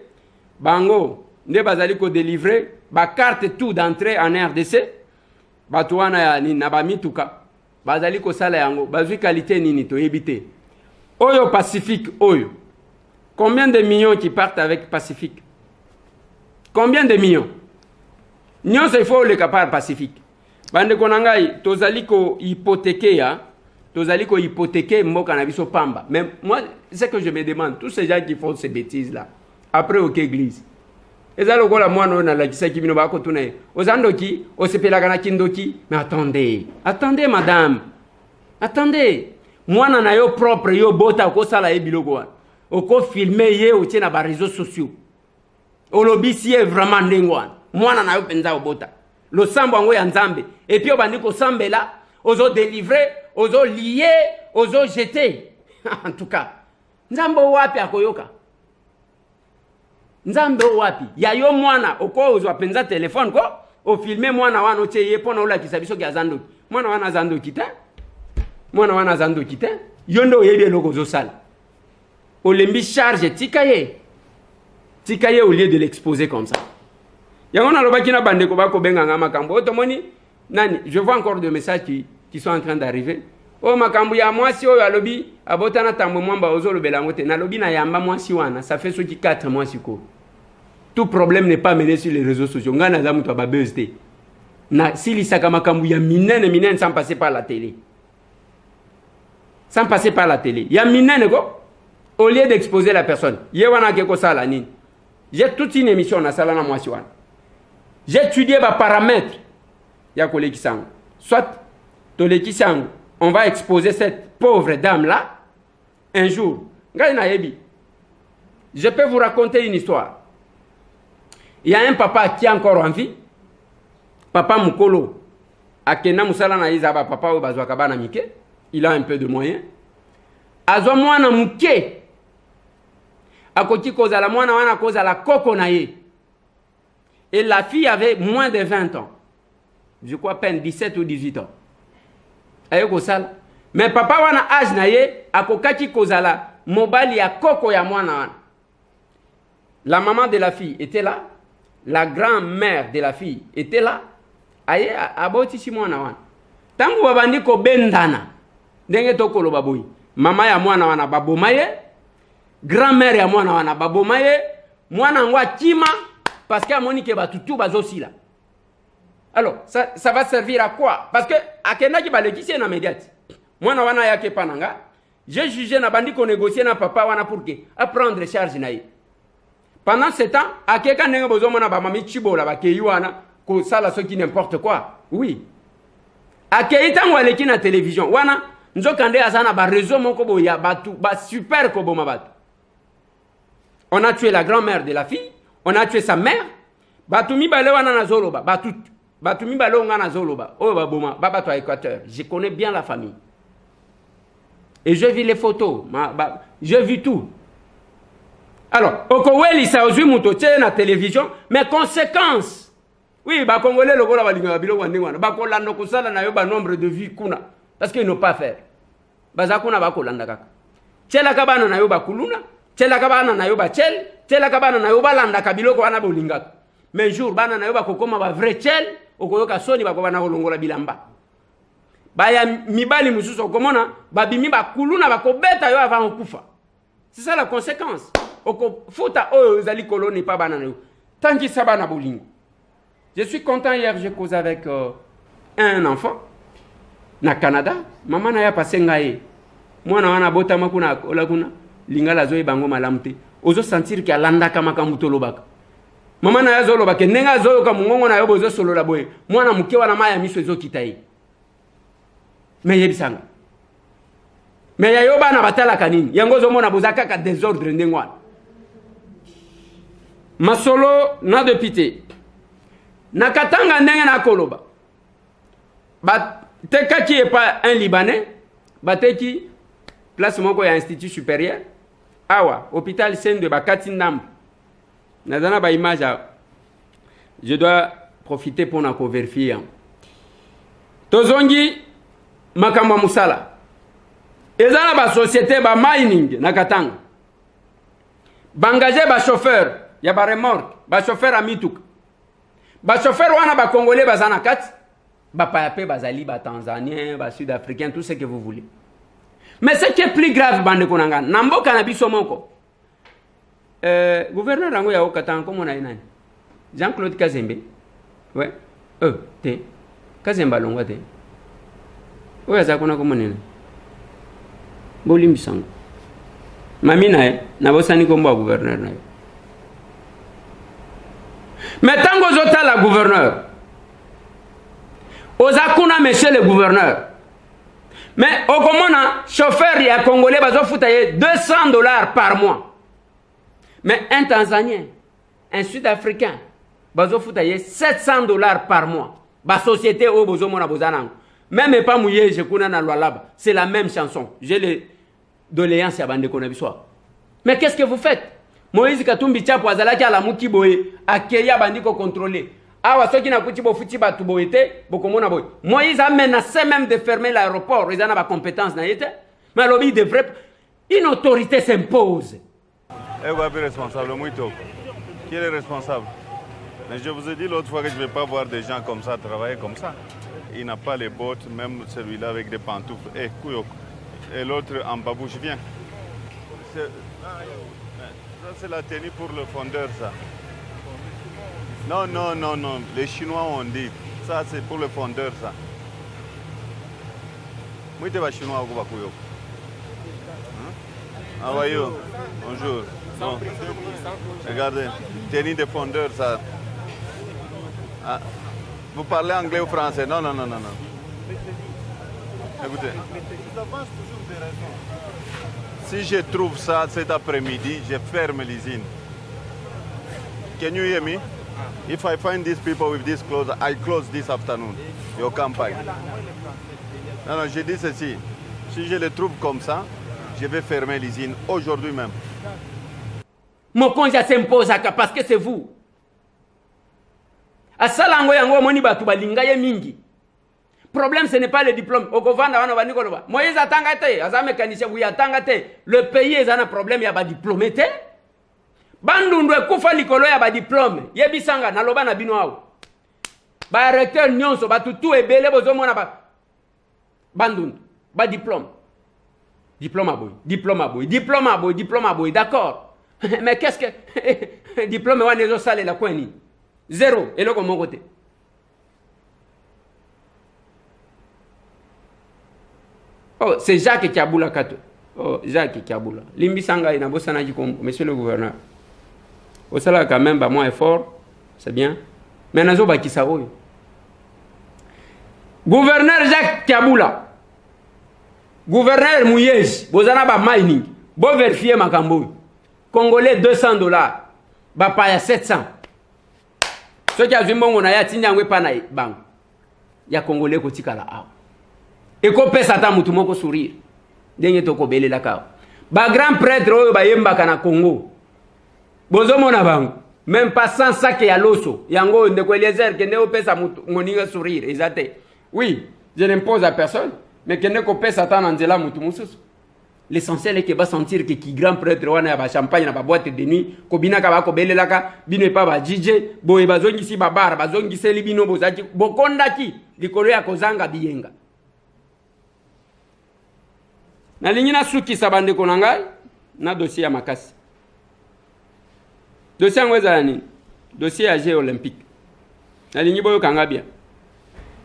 bango nde bazali ko délivrer ba carte tout d'entrée en RDC batuana ya ni na ba mituka bazali ko sala yango bazui qualité nini to ebité oyo Pacifique oyo combien de millions qui partent avec Pacifique combien de millions nyo se faut le capar Pacifique bande konangai tozali ko hypothéquer mboka na biso pamba mais moi c'est que je me demande tous ces gens qui font ces bêtises là après au église ezalo kola mwana na la kisaki bino bako tunaye ozandoki osepelaka na kindoki mais attendez madame attendez mwana na yo propre yo bota ko sala e biloko wana oko filmer ye otie na ba réseaux sociaux olobisi est vraiment ndengwana mwana na yo penza obota lo sambo ngo ya nzambe et puis obandi ko sambela ozo délivrer ozo lier ozo jeter en tout cas nzambo wapi akoyoka nzambe wapi ya yo mwana oko ozwa penza telefone ko o filmer mwana wana otie ye pona ola kisabiso kya zandoki mwana wana zandoki te yondo yebi loko zo sala olembi charge tikaye au lieu de l'exposer comme ça yango na lobaki na bande ko bako benga ngama makambo otomoni nani je vois encore des messages qui sont en train d'arriver o makambo ya mwasi oyo alobi abotana tambo mwamba ozolo belango te na lobi na yamba mwasi wana ça fait soki 4 mois siko tout problème n'est pas mené sur les réseaux sociaux ngana za muto ba buzz te na silisaka makambo ya minene sans passer par la télé ya minene ko au lieu d'exposer la personne ye wana ke ko sala nini j'ai toute une émission na sala na mwasi wana j'ai étudié ba paramètres ya koleki sango soit toleki sango on va exposer cette pauvre dame là un jour ngai na yebi je peux vous raconter une histoire. Il y a un papa qui est encore en vie, papa Mukolo akena musala na izaba papa o bazwa kabana mike, il a un peu de moyens azwa mwana muke akoki kozala mwana wana kozala koko na ye. Et la fille avait moins de 20 ans. Je crois à peine 17 ou 18 ans. Ayoko sala. Mais papa wana âge na ye akokaki kozala mobali ya koko ya mwana wana. La maman de la fille était là, la grand-mère de la fille était là. Aye aboti si mwana wana. Tangu babandi ko bendana. Ndenge tokolo baboyi. Mama ya mwana wana baboma ye, grand-mère ya mwana wana baboma ye, mwana ngwa kima parce que Monique batutu bazosi là. Alors, ça va servir à quoi? Parce que akenda ki balekisi na médiati. Mwana wana yake pananga, j'ai jugé na bandi ko négocier na papa wana pour que à prendre charge na ye. Pendant ce temps, akeka ndenge bozo mona ba mami chibola ba keyi wana ko sala ce qui n'importe quoi. Oui. Akeita ngwaleki na télévision. Wana nzokande azana ba réseau moko boya batu ba super ko boma batu. On a tué la grand-mère de la fille, on a tué sa mère. Batu mibale wana na zoloba, batu mibale nga na zoloba. Oh ba boma, baba to Équateur. Je connais bien la famille. Et je vis les photos, je vis tout. Alors, okoweli sa ozui mutoche na télévision, mais conséquences. Oui, ba congolais lokola balinga bilo wandingwana, ba kolanda kusala na yo ba nombre de vies kuna parce qu'ils n'ont pas faire. Baza kuna ba kolanda kaka. Tshela kabana na yo ba kuluna, tshela kabana na yo ba tshel, tshela kabana na yo ba landa kabiloko wana bolingaka. Mais jour bana na yo ba kokoma ba vrai tshel, okoyoka soni ba ko bana kolongola bilamba. Baya mibali mususu okomona babimi ba kuluna ba kobeta yo avant okufa. C'est ça la conséquence. Oko futa oyo zali koloni pa bana na yo. Tangi sabana bolingo. Je suis content, hier j'ai causé avec un enfant na Canada. Maman na ya passé ngaye. Moi na wana bota makuna olakuna lingala zoe bango malamte. Ozo sentir ki alanda kama kamuto baka. Maman na ya zolo baka nenga zoyo ka mungongo na yo bozo solo la boye. Mwana muke wana maya miso ezo kitai. Mais yebisanga. Mais ya yo bana batala kanini. Yango zo mona bozaka ka désordre ndengwana. Masolo na député. Nakatanga ndenge na koloba. Teka qui est pas un Libanais, bateki place moko ya institut supérieur. Awa, hôpital Saint de Bakati Ndam. Nazana ba image. Je dois profiter pour na ko vérifier. Tozongi makamba musala. Ezana ba société ba mining nakatanga. Bangaje ba chauffeur, ya ba remorque, ba chauffeur a mituka. Ba chauffeur wana ba congolais bazana kati, ba payape bazali ba tanzanien, ba sud-africain, tout ce que vous voulez. Mais ce qui est plus grave bande konanga, namboka na biso moko. Gouverneur rango ya okatanga komo na nani? Jean-Claude Kazembe. Ouais. Te. Kazemba longwa te. Oya zakona komo nene. Bolimbisango. Mami na na bosani kombo gouverneur na yo. Mais tant que vous êtes la gouverneur, vous avez monsieur le gouverneur. Mais au commandant, chauffeur et congolais, vous avez $200 par mois. Mais un Tanzanien, un Sud-Africain, vous avez $700 par mois. La société où vous avez même pas mouillé, je connais dans la loi. C'est la même chanson. J'ai les doléances à bande konabiswa. Mais qu'est-ce que vous faites? Moïse Katumbi Tchapo azalaki ala muki boye akeya bandiko contrôler. Awa soki na kuti bo futi ba tuboete bokomona boye. Moïse a menacé même de fermer l'aéroport, ils en ont pas compétence na yete. Mais lobby devrait une autorité s'impose. Et vous avez responsable muito. Qui est le responsable? Mais je vous ai dit l'autre fois que je ne vais pas voir des gens comme ça travailler comme ça. Il n'a pas les bottes, même celui-là avec des pantoufles. Et l'autre en babouche vient. Ça, c'est la tenue pour le fondeur, ça. Non, non, non, non. Les Chinois ont dit. Ça, c'est pour le fondeur, ça. Moi, je suis chinois. Ah, voyez, bonjour. Non. Regardez, tenue de fondeur, ça. Ah. Vous parlez anglais ou français? Non, non, non, non, non. Écoutez. Si je trouve ça cet après-midi, je ferme l'usine. Can you hear me? If I find these people with these clothes, I close this afternoon. Your campagne. Non, non, je dis ceci. Si je les trouve comme ça, je vais fermer l'usine aujourd'hui même. Mon congé s'impose parce que c'est vous. Asalango yango moni batu balinga ye mingi. Problème, ce n'est pas le diplôme. Moïse a tangate, aza mécanicien, oui a tangate. Le pays est un problème, il y a pas diplômé. Bandundwe kufa likolo ya ba diplôme. Yebisanga na loba na bino awo. Ba recteur nyonso ba tutu ebele bozomona ba bandundu ba diplôme. Diplôme aboy, diplôme aboy, diplôme aboy, diplôme aboy, d'accord. Mais qu'est-ce que diplôme wa nezo sale la kwani? Zéro et loko mon côté. Oh, c'est Jacques Kiabula Kato. Oh, Jacques Kiabula. Limbi Sanga ina bosana jikombo, monsieur le gouverneur. Au salaire quand même, bah, moi effort, c'est bien. Mais nazo ba kisaoyo. Gouverneur Jacques Kabula, gouverneur Mouyej, bozana ba mining, bo vérifier makambo. Congolais $200, ba paya 700. Ceux qui a vu mon na ya tinya ngwe pana bang. Ya Congolais ko tikala awa. Et ko pesa ta mutu moko sourire. Denye to ko belela ka. Ba grand prêtre oyo ba yemba kana Congo. Bozo mona bang. Même pas 100 sacs ya loso. Yango ndeko Eliezer kende o pesa mutu moninga sourire ezate. Oui, je n'impose à personne, mais kende ko pesa ta nanzela mutu mususu. L'essentiel est que va sentir que qui grand prêtre wana ba champagne na ba boîte de nuit ko binaka ba ko belelaka bino pa ba DJ boye bazongi si babara bazongi seli bino bozaki bokondaki likolo ya kozanga biyenga. Na linyina suki sabande konangai na dossier ya makasi. Dossier ngweza nini? Dossier ya Jeux olympiques. Na linyi boyo kanga bien.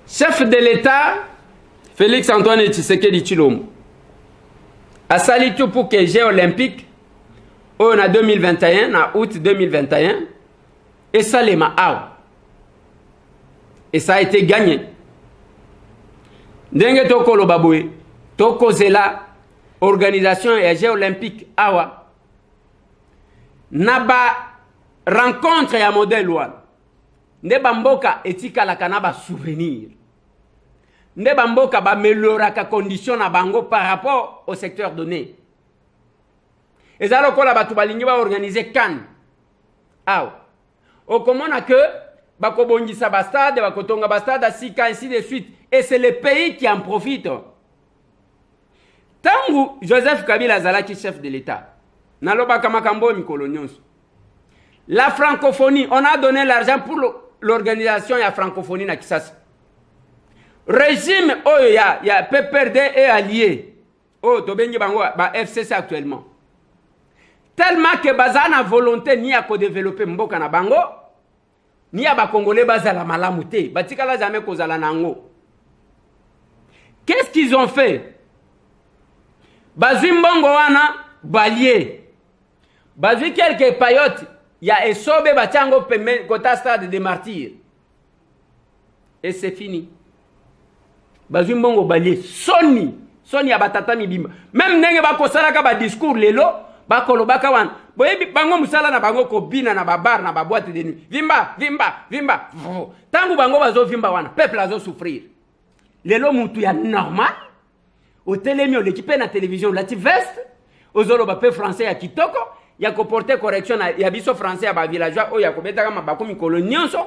Chef de l'État Félix Antoine Tshisekedi Tshilombo a sali tout pour que les Jeux olympiques en 2021, en août 2021, et ça les m'a. Et ça a été gagné. Ndenge toko lo baboué, toko zela, organisation des Jeux olympiques awa. Naba rencontre ya modèle one. Nde bamboka etika la kanaba souvenir. Nde bamboka ba amélioraka condition na bango par rapport au secteur donné. Ezalo kola batu balingi ba organiser CAN. Aw. O komona que bakobongisa ba stade, bakotonga ba stade asika ainsi de suite et c'est le pays qui en profite. Tangu Joseph Kabila zalaki chef de l'État. Naloba kamakambo mikolo nyonso. La francophonie, on a donné l'argent pour l'organisation de la francophonie na Kisasa. Régime oyo ya PPRD et allié. Oh, tobengi bango ba FCC actuellement. Tellement que bazana volonté ni à développer mboka na bango, ni à ba congolais bazala malamu te, batikala jamais kozala nango. Qu'est-ce qu'ils ont fait? Bazwi mbongo wana balié. Bazwi quelques payotes, ya esobe bachango peme kota stade des martyrs. Et c'est fini. Bazwi mbongo balié soni abatata mibimba. Même nenge bakosalaka ba discours lelo bakolobaka wana. Boyebi bango musala na bango kobina na babar na baboîte de nuit. Vimba. Tangu bango bazo vimba wana, peuple azo souffrir. Lelo mutu ya normal. Au télémio l'équipe na télévision la veste. Ozolo ba pe français ya kitoko, ya ko porter correction ya biso français ya ba villageois o ya ko betaka mabako mikolo nyonso.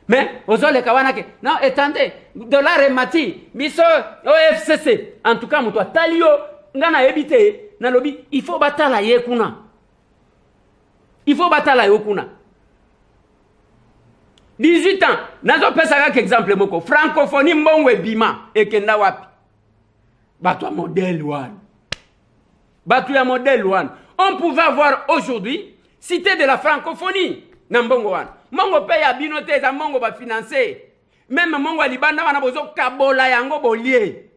Mais ozole kawana ke non attendez dollar et mati biso OFCC en tout cas muto talio ngana ebite na lobi il faut batala yekuna. Il faut batala yokuna. 18 ans nazo pesa ka exemple moko francophonie mbongwe bima ekenda wapi? Batu ya modèle one. Batu ya modèle one. On pouvait avoir aujourd'hui cité de la francophonie na mbongo wana. Mongo paye ya binote za mongo ba financer. Même mongo libanda wana bozo kabola yango bolie.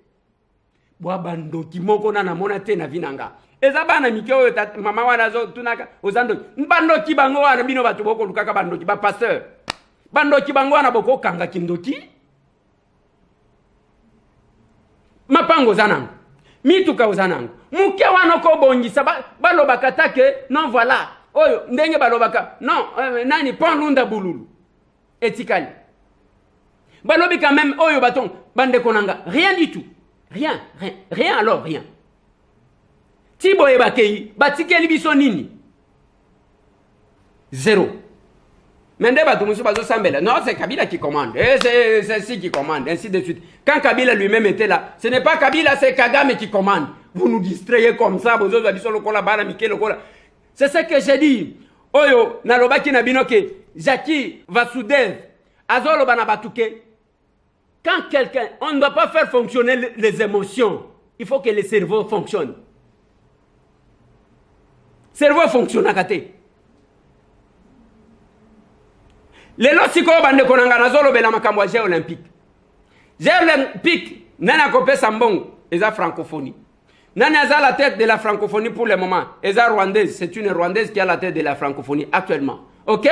Bwa bandoki moko na mona te na vinanga. Eza bana mikeo mama wana zo tunaka ozando. Bandoki bango wana bino batu boko lukaka bandoki ba pasteur. Bandoki bango wana boko kanga kindoki. Mapango zanango. Mituka uzanango. Muke wana ko bongisa balobaka take non voilà. Oyo ndenge balobaka non nani Pondunda Bululu etikali balobi quand même oyo baton bande konanga rien du tout rien alors rien tibo ebakei batikeli biso nini zéro mende bato musu bazo sambela non c'est Kabila qui commande et c'est si qui commande ainsi de suite quand Kabila lui-même était là ce n'est pas Kabila c'est Kagame qui commande vous nous distrayez comme ça bozo biso lokola bana mikelo kola. C'est ce que j'ai dit. Oyo, nalobaki na binoke, Jackie Vasudev, azolo banabatuke. Quand quelqu'un, on ne doit pas faire fonctionner les émotions. Il faut que le cerveau fonctionne. Cerveau fonctionne à côté. Les lotsiko bande konanga nazolo bela makambo Jeux olympiques. Jeux olympiques, nana kopé sambongo, eza francophonie. Nani a la tête de la francophonie pour le moment. Eza rwandaise, c'est une rwandaise qui a la tête de la francophonie actuellement. Ok?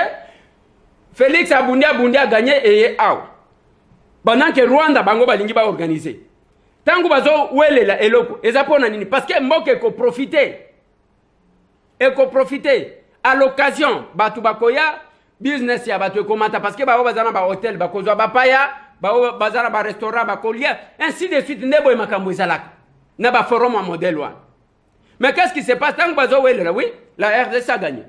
Félix Abundia a gagné et aou. pendant que Rwanda bango balingi ba organiser tangu bazo welela eloko ezapona nini parce que mboka eko profiter à l'occasion batu bakoya business ya batu ekomata parce que bao bazana ba hotel bakozwa bapaya bao bazana ba restaurant bakolia ainsi de suite ndebo makambo ezalaka na ba forum en modèle one. Mais qu'est-ce qui se passe tangu bazo welela? Oui, la RDC a gagné.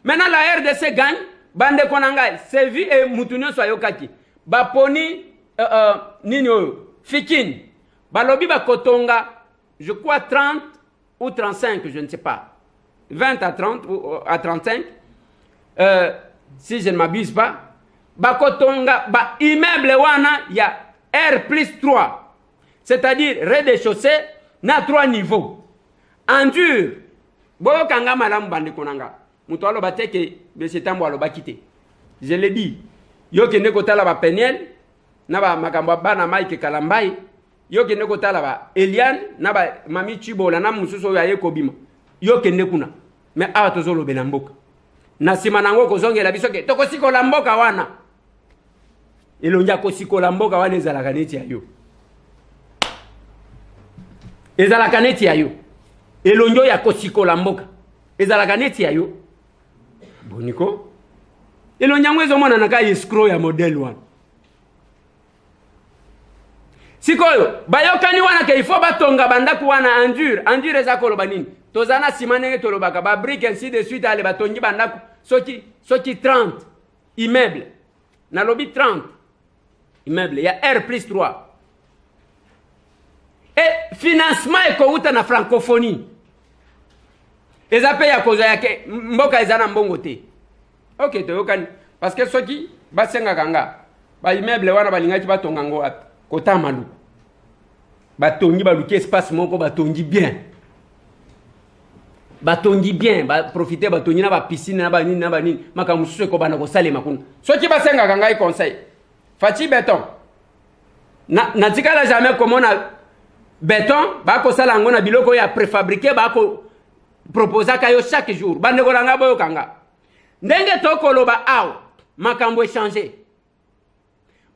Maintenant la RDC gagne, bande konanga Sevi et Mutunyo soyokaki baponi nini Fikin balobi bakotonga je crois 30 ou 35, je ne sais pas, 20 à 30 ou à 35 si je ne m'abuse pas, bakotonga ba immeuble wana ya R+3, c'est-à-dire rez-de-chaussée na 3 niveaux en dur. Boyo kanga malamu bande konanga muto aloba teke besetambo aloba kite. Je l'ai dit, yo kende kotala ba Peniel na ba makambo bana Mike Kalambai, yo kende kotala ba Eliane na ba Mami Chibola na mususu ya Yekobima, yo kende kuna. Mais awa tozolo benamboka na sima nango kozongela biso ke tokosikola mboka wana elonja kosikola mboka wana ezalaka neti ya yo, ezalaka neti ya yo elonjo ya kosikola mboka ezalaka neti ya yo boniko elonjango ezomona naka escrow ya modèle wana sikoyo bayokani wana ke ifo batonga bandaku wana endure eza koloba nini tozana sima ndenge tolobaka ba brique ainsi de suite ale batongi bandaku soki 30 immeuble na lobi 30 immeuble ya R+3 et financement ekouta na francophonie eza pe ya koza yake mboka eza na mbongo te. Ok toyokani parce que soki basenga kanga ba immeuble wana balingaki batonga ngo wapi kota malu batongi baluki espace moko batongi bien ba profiter batongi na ba piscine na ba nini makamu susu ko bana ko salema kuna soki basenga kanga conseil Fati Béton na tikala jamais komona béton ba ko sala ngo na biloko ya préfabriqué ba ko proposer kayo chaque jour bande ko langa boyo kanga ndenge tokoloba aw makambo changer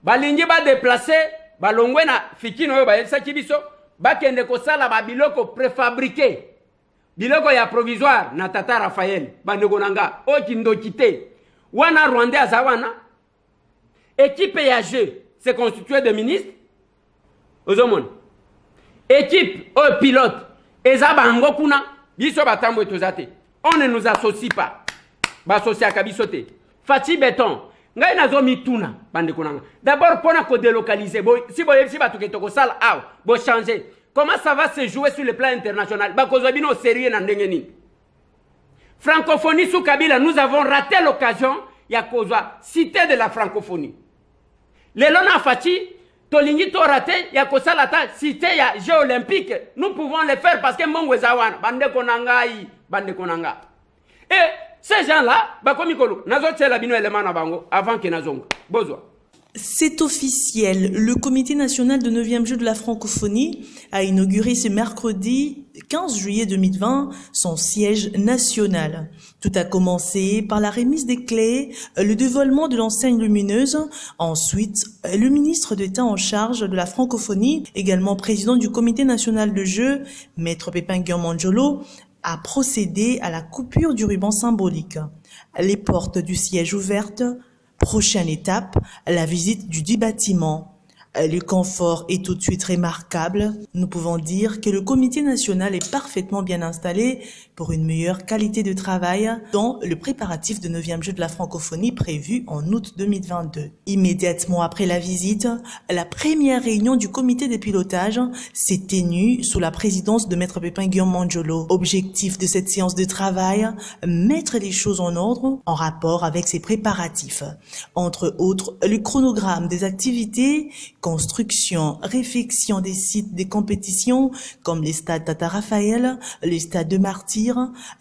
balingi ba déplacer balongwe na Fikino oyo bayelisa kibiso bakende ko sala ba biloko préfabriqué biloko ya provisoire na Tata Raphaël bande ko langa o kindokite wana Rwanda azawana équipe ya jeu c'est constitué de ministres ozomon équipe au pilote eza bango kuna biso batambo etozate on ne nous associe pas basocia kabisote Fati Béton ngai nazo mituna bande konanga d'abord pona ko délocaliser si batu ketoko sala aw bo changer comment ça va se jouer sur le plan international bakozwa bino sérieux na ndenge nini francophonie sous Kabila nous avons raté l'occasion ya kozwa cité de la francophonie lelo na Fati tolingi to raté ya kosala ta cité ya jeux olympiques nous pouvons le faire parce que mbongo ezawana bande konanga et ces gens-là, avant que c'est officiel. Le Comité national de 9e jeu de la francophonie a inauguré ce mercredi 15 juillet 2020 son siège national. Tout a commencé par la remise des clés, le dévoilement de l'enseigne lumineuse. Ensuite, le ministre d'État en charge de la francophonie, également président du Comité national de jeu, Maître Pépin Guillaume-Manjolo, a procédé à la coupure du ruban symbolique. Les portes du siège ouvertes. Prochaine étape, la visite du dit bâtiment. Le confort est tout de suite remarquable. Nous pouvons dire que le comité national est parfaitement bien installé pour une meilleure qualité de travail dans le préparatif de 9e jeu de la francophonie prévu en août 2022. Immédiatement après la visite, la première réunion du comité de pilotage s'est tenue sous la présidence de Maître Pépin Guillaume-Manjolo. Objectif de cette séance de travail, mettre les choses en ordre en rapport avec ses préparatifs. Entre autres, le chronogramme des activités, construction, réfection des sites des compétitions comme les stades Tata Raphaël, les stades de Martyrs,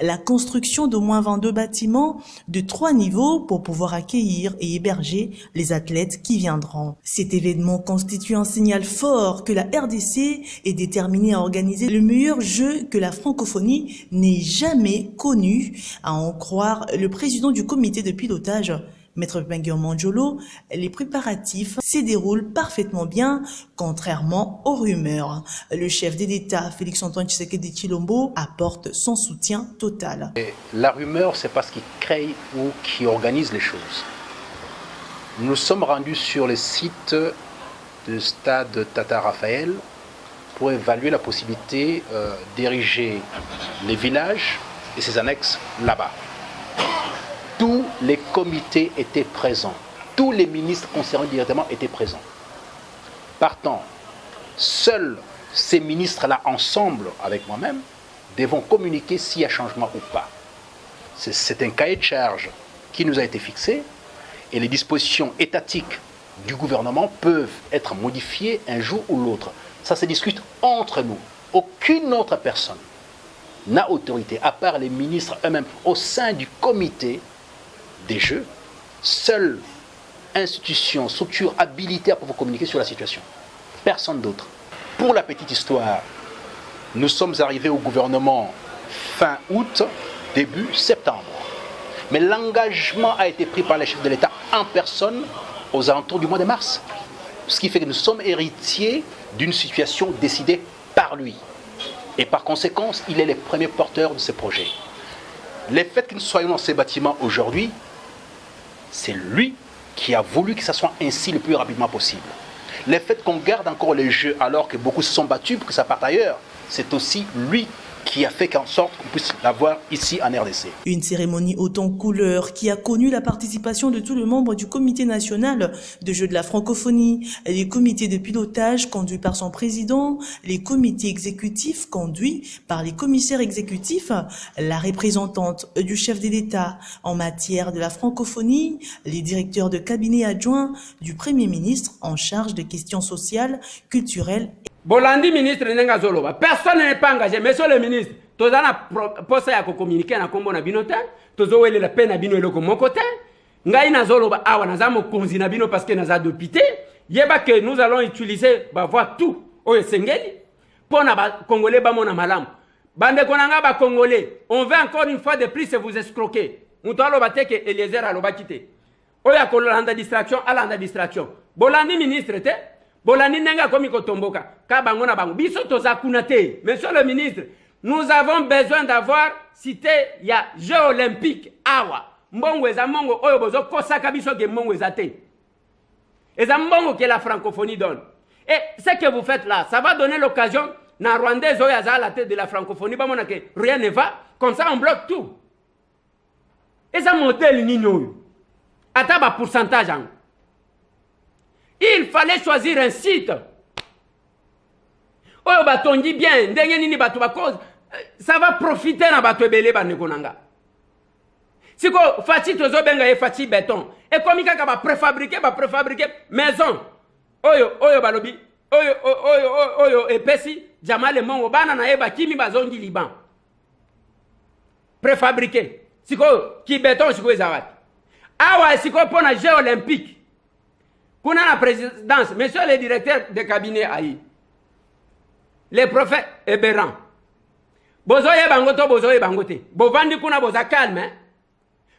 la construction d'au moins 22 bâtiments de 3 niveaux pour pouvoir accueillir et héberger les athlètes qui viendront. Cet événement constitue un signal fort que la RDC est déterminée à organiser le meilleur jeu que la francophonie n'ait jamais connu, à en croire le président du comité de pilotage, Maître Benguer Manjolo, les préparatifs se déroulent parfaitement bien, contrairement aux rumeurs. Le chef de l'État, Félix-Antoine Tshisekedi Tshilombo, apporte son soutien total. Et la rumeur, c'est parce qu'il crée ou qui organise les choses. Nous sommes rendus sur le site du stade Tata Raphaël pour évaluer la possibilité d'ériger les villages et ses annexes là-bas. Tous les comités étaient présents. Tous les ministres concernés directement étaient présents. Partant, seuls ces ministres-là, ensemble avec moi-même, devront communiquer s'il y a changement ou pas. C'est un cahier de charge qui nous a été fixé et les dispositions étatiques du gouvernement peuvent être modifiées un jour ou l'autre. Ça se discute entre nous. Aucune autre personne n'a autorité, à part les ministres eux-mêmes, au sein du comité des Jeux, seule institution, structure habilitée à pouvoir communiquer sur la situation. Personne d'autre. Pour la petite histoire, nous sommes arrivés au gouvernement fin août, début septembre. Mais l'engagement a été pris par les chefs de l'État en personne aux alentours du mois de mars. Ce qui fait que nous sommes héritiers d'une situation décidée par lui. Et par conséquent, il est le premier porteur de ce projet. Le fait que nous soyons dans ces bâtiments aujourd'hui, c'est lui qui a voulu que ça soit ainsi le plus rapidement possible. Le fait qu'on garde encore les Jeux alors que beaucoup se sont battus pour que ça parte ailleurs, c'est aussi lui qui a fait en sorte qu'on puisse l'avoir ici en RDC. Une cérémonie haute en couleurs qui a connu la participation de tous les membres du comité national de Jeux de la francophonie, les comités de pilotage conduits par son président, les comités exécutifs conduits par les commissaires exécutifs, la représentante du chef de l'État en matière de la francophonie, les directeurs de cabinet adjoints du Premier ministre en charge des questions sociales, culturelles. Bolandi ministre nenga zoloba. Personne n'est pas engagé. Monsieur le ministre, tozana posa ya communiquer na kombo na binoten, tozowele la peine na bino eloko mokoten. Ngai na zoloba awa na zamo konzi na bino parce que na za député, yeba que nous allons utiliser ba voix tout oyo sengeli pona ba congolais ba mona malam. Bande konanga ba congolais, on veut encore une fois de plus se vous escroquer. Mutalo bateke Eliezer aloba kité. Oya kolanda distraction, alanda distraction. Bolandi ministre te Bolani nenga komi kotomboka ka bango na bango biso toza kuna te. Monsieur le ministre, nous avons besoin d'avoir cité ya Jeux olympiques awa mbongo eza mbongo oyo bozo kosaka biso ke mbongo eza te eza mbongo que la francophonie donne. Et ce que vous faites là, ça va donner l'occasion na Rwandais oyo aza à la tête de la francophonie ba mona que rien ne va, comme ça on bloque tout. Eza modèle nini oyo ata ba pourcentage en. Il fallait choisir un site. Oyo batongi bien, ndenge nini batu bakose, ça va profiter na batu ebele bandeko nanga. Siko faci tozo benga ye faci béton. Et comme kaka ba préfabriquer maison. Oyo balobi, oyo epesi jamale mongo bana na yeba kimi bazongi Liban. Préfabriquer. Siko ki béton siko ezawati. Awa siko pona Jeux olympiques. Kuna la présidence, monsieur le directeur de cabinet aïe. Les prophètes Eberan. Bozoye bangoto, bozoye bangote. Bovandi kuna boza calme. Hein?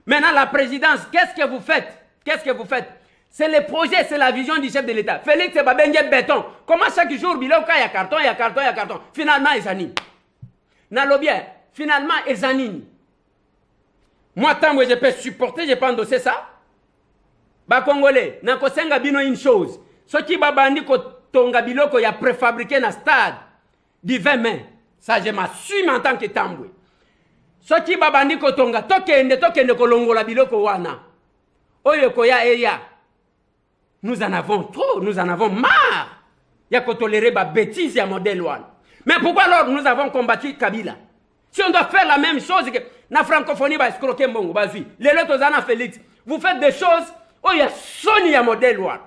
Maintenant, la présidence, qu'est-ce que vous faites? Qu'est-ce que vous faites? C'est le projet, c'est la vision du chef de l'État. Félix Babenge béton. Comment chaque jour, biloka, il y a carton, il y a carton, il y a carton. Finalement, ils animent. Nalobien, finalement, ils animent. Moi, tant que je peux supporter, je peux endosser ça. Ba Congolais, na kosenga bino une chose. Ce qui babandi ko tonga biloko ya préfabriqué na stade du 20 mai. Ça je m'assume en tant que Tambwe. Ce qui babandi ko tonga tokende ko longola biloko wana. Oyo ko ya eya. Nous en avons trop, nous en avons marre. Ya ko tolérer ba bêtise ya modèle wana. Mais pourquoi alors nous avons combattu Kabila? Si on doit faire la même chose que na francophonie ba escroquer mbongo bazui. Lelo tozana Félix, vous faites des choses. Oh, il y a Sony ya modèle one.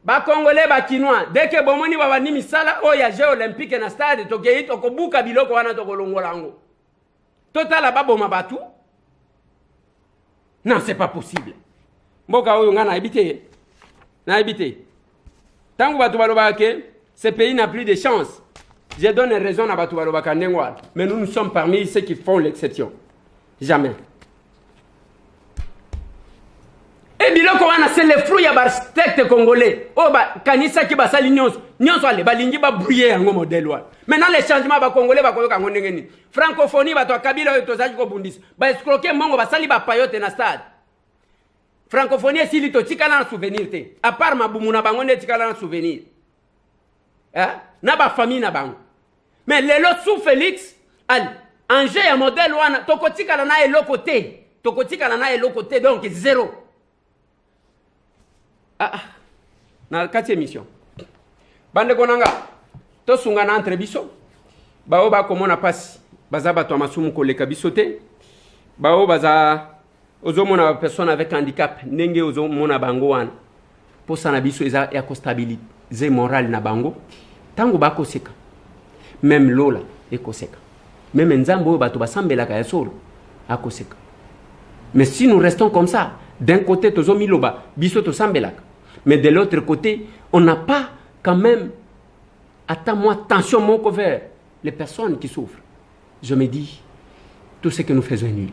Ba Congolais, ba Kinois, dès que bomoni ba wani misala, oh, il y a Jeux olympiques na stade, tokei toko buka biloko wana toko longolango. Total ba boma batu. Non, c'est pas possible. Mboka oyo nga na habité. Na habité. Tango batu baloba ke, ce pays n'a plus de chance. Je donne raison à batu baloba kanengwa, mais nous sommes parmi ceux qui font l'exception. Jamais. Et biloko wana c'est le fruit ya architecte congolais. Oh ba kanisa ki basali nyonso. Nyonso ale balingi ba brouiller yango modèle wana. Maintenant les changements ba congolais ba koyoka ngo ndenge nini. Francophonie ba to kabila yo tozaki ko bundisa. Ba escroquer mongo basali ba payote na stade. Francophonie esili to tikala na souvenir te. À part mabumu na bango ne tikala na souvenir. Hein? Na ba famille na bango. Mais les lots sous Félix al enjeu ya modèle wana tokotikala na eloko te. Tokotikala na eloko te donc zéro. Na kati émission bande konanga to sungana entre biso bao ba komona pasi baza bato masumu koleka biso te bao baza ozomona personne avec handicap ndenge ozomona bango wana posa na biso eza ya stabiliser moral na bango tango bakoseka même lola ekoseka même nzambo bato basambelaka ya solo akoseka. Mais si nous restons comme ça, d'un côté tozomiloba biso to sambelaka, mais de l'autre côté, on n'a pas quand même, attends-moi, attention mon couvert, les personnes qui souffrent. Je me dis, tout ce que nous faisons est nul.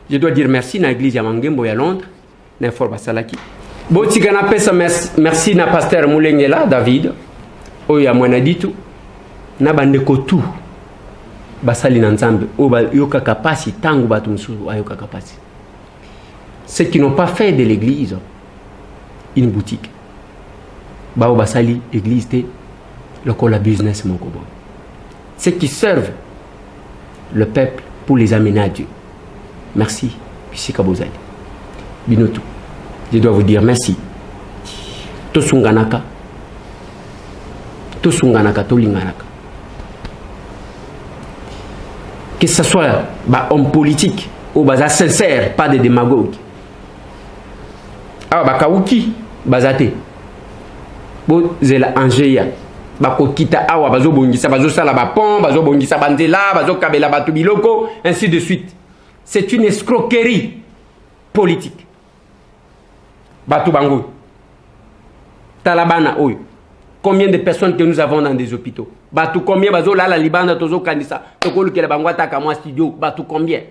Je dois dire merci à l'église Yamangembo à Londres, à Forba Salaki. Botigana pesa merci na pasteur Moulengela, David, oya mwanaditu, na bandeko tout, basali na nzambe, oba yoka kapasi, tangu batu msusu ayoka kapasi. Ceux qui n'ont pas fait de l'église une boutique. Bao basali église te lokola business mon kobo. Ceux qui servent le peuple pour les amener à Dieu. Merci. Bisika bozali. Binotu. Je dois vous dire merci. Tosunganaka. Tosunganaka tolinganaka. Que ce soit homme politique ou baza sincère, pas de démagogue. Ah bakawuki bazate bo zela anjeya bako kita awa bazo bongisa bazo sala ba pont bazo bongisa banzela bazo kabela batu biloko ainsi de suite. C'est une escroquerie politique. Batu bango talabana oyo. Combien de personnes que nous avons dans des hôpitaux? Batu combien bazo la libanda tozo kanisa tokolu kele bangwata ka moi studio batu combien?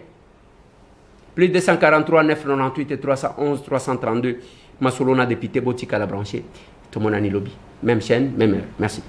Plus de 243 998 et 311 332. Masolona député Botika la branché. Tout le monde a lobby. Même chaîne, même heure. Merci.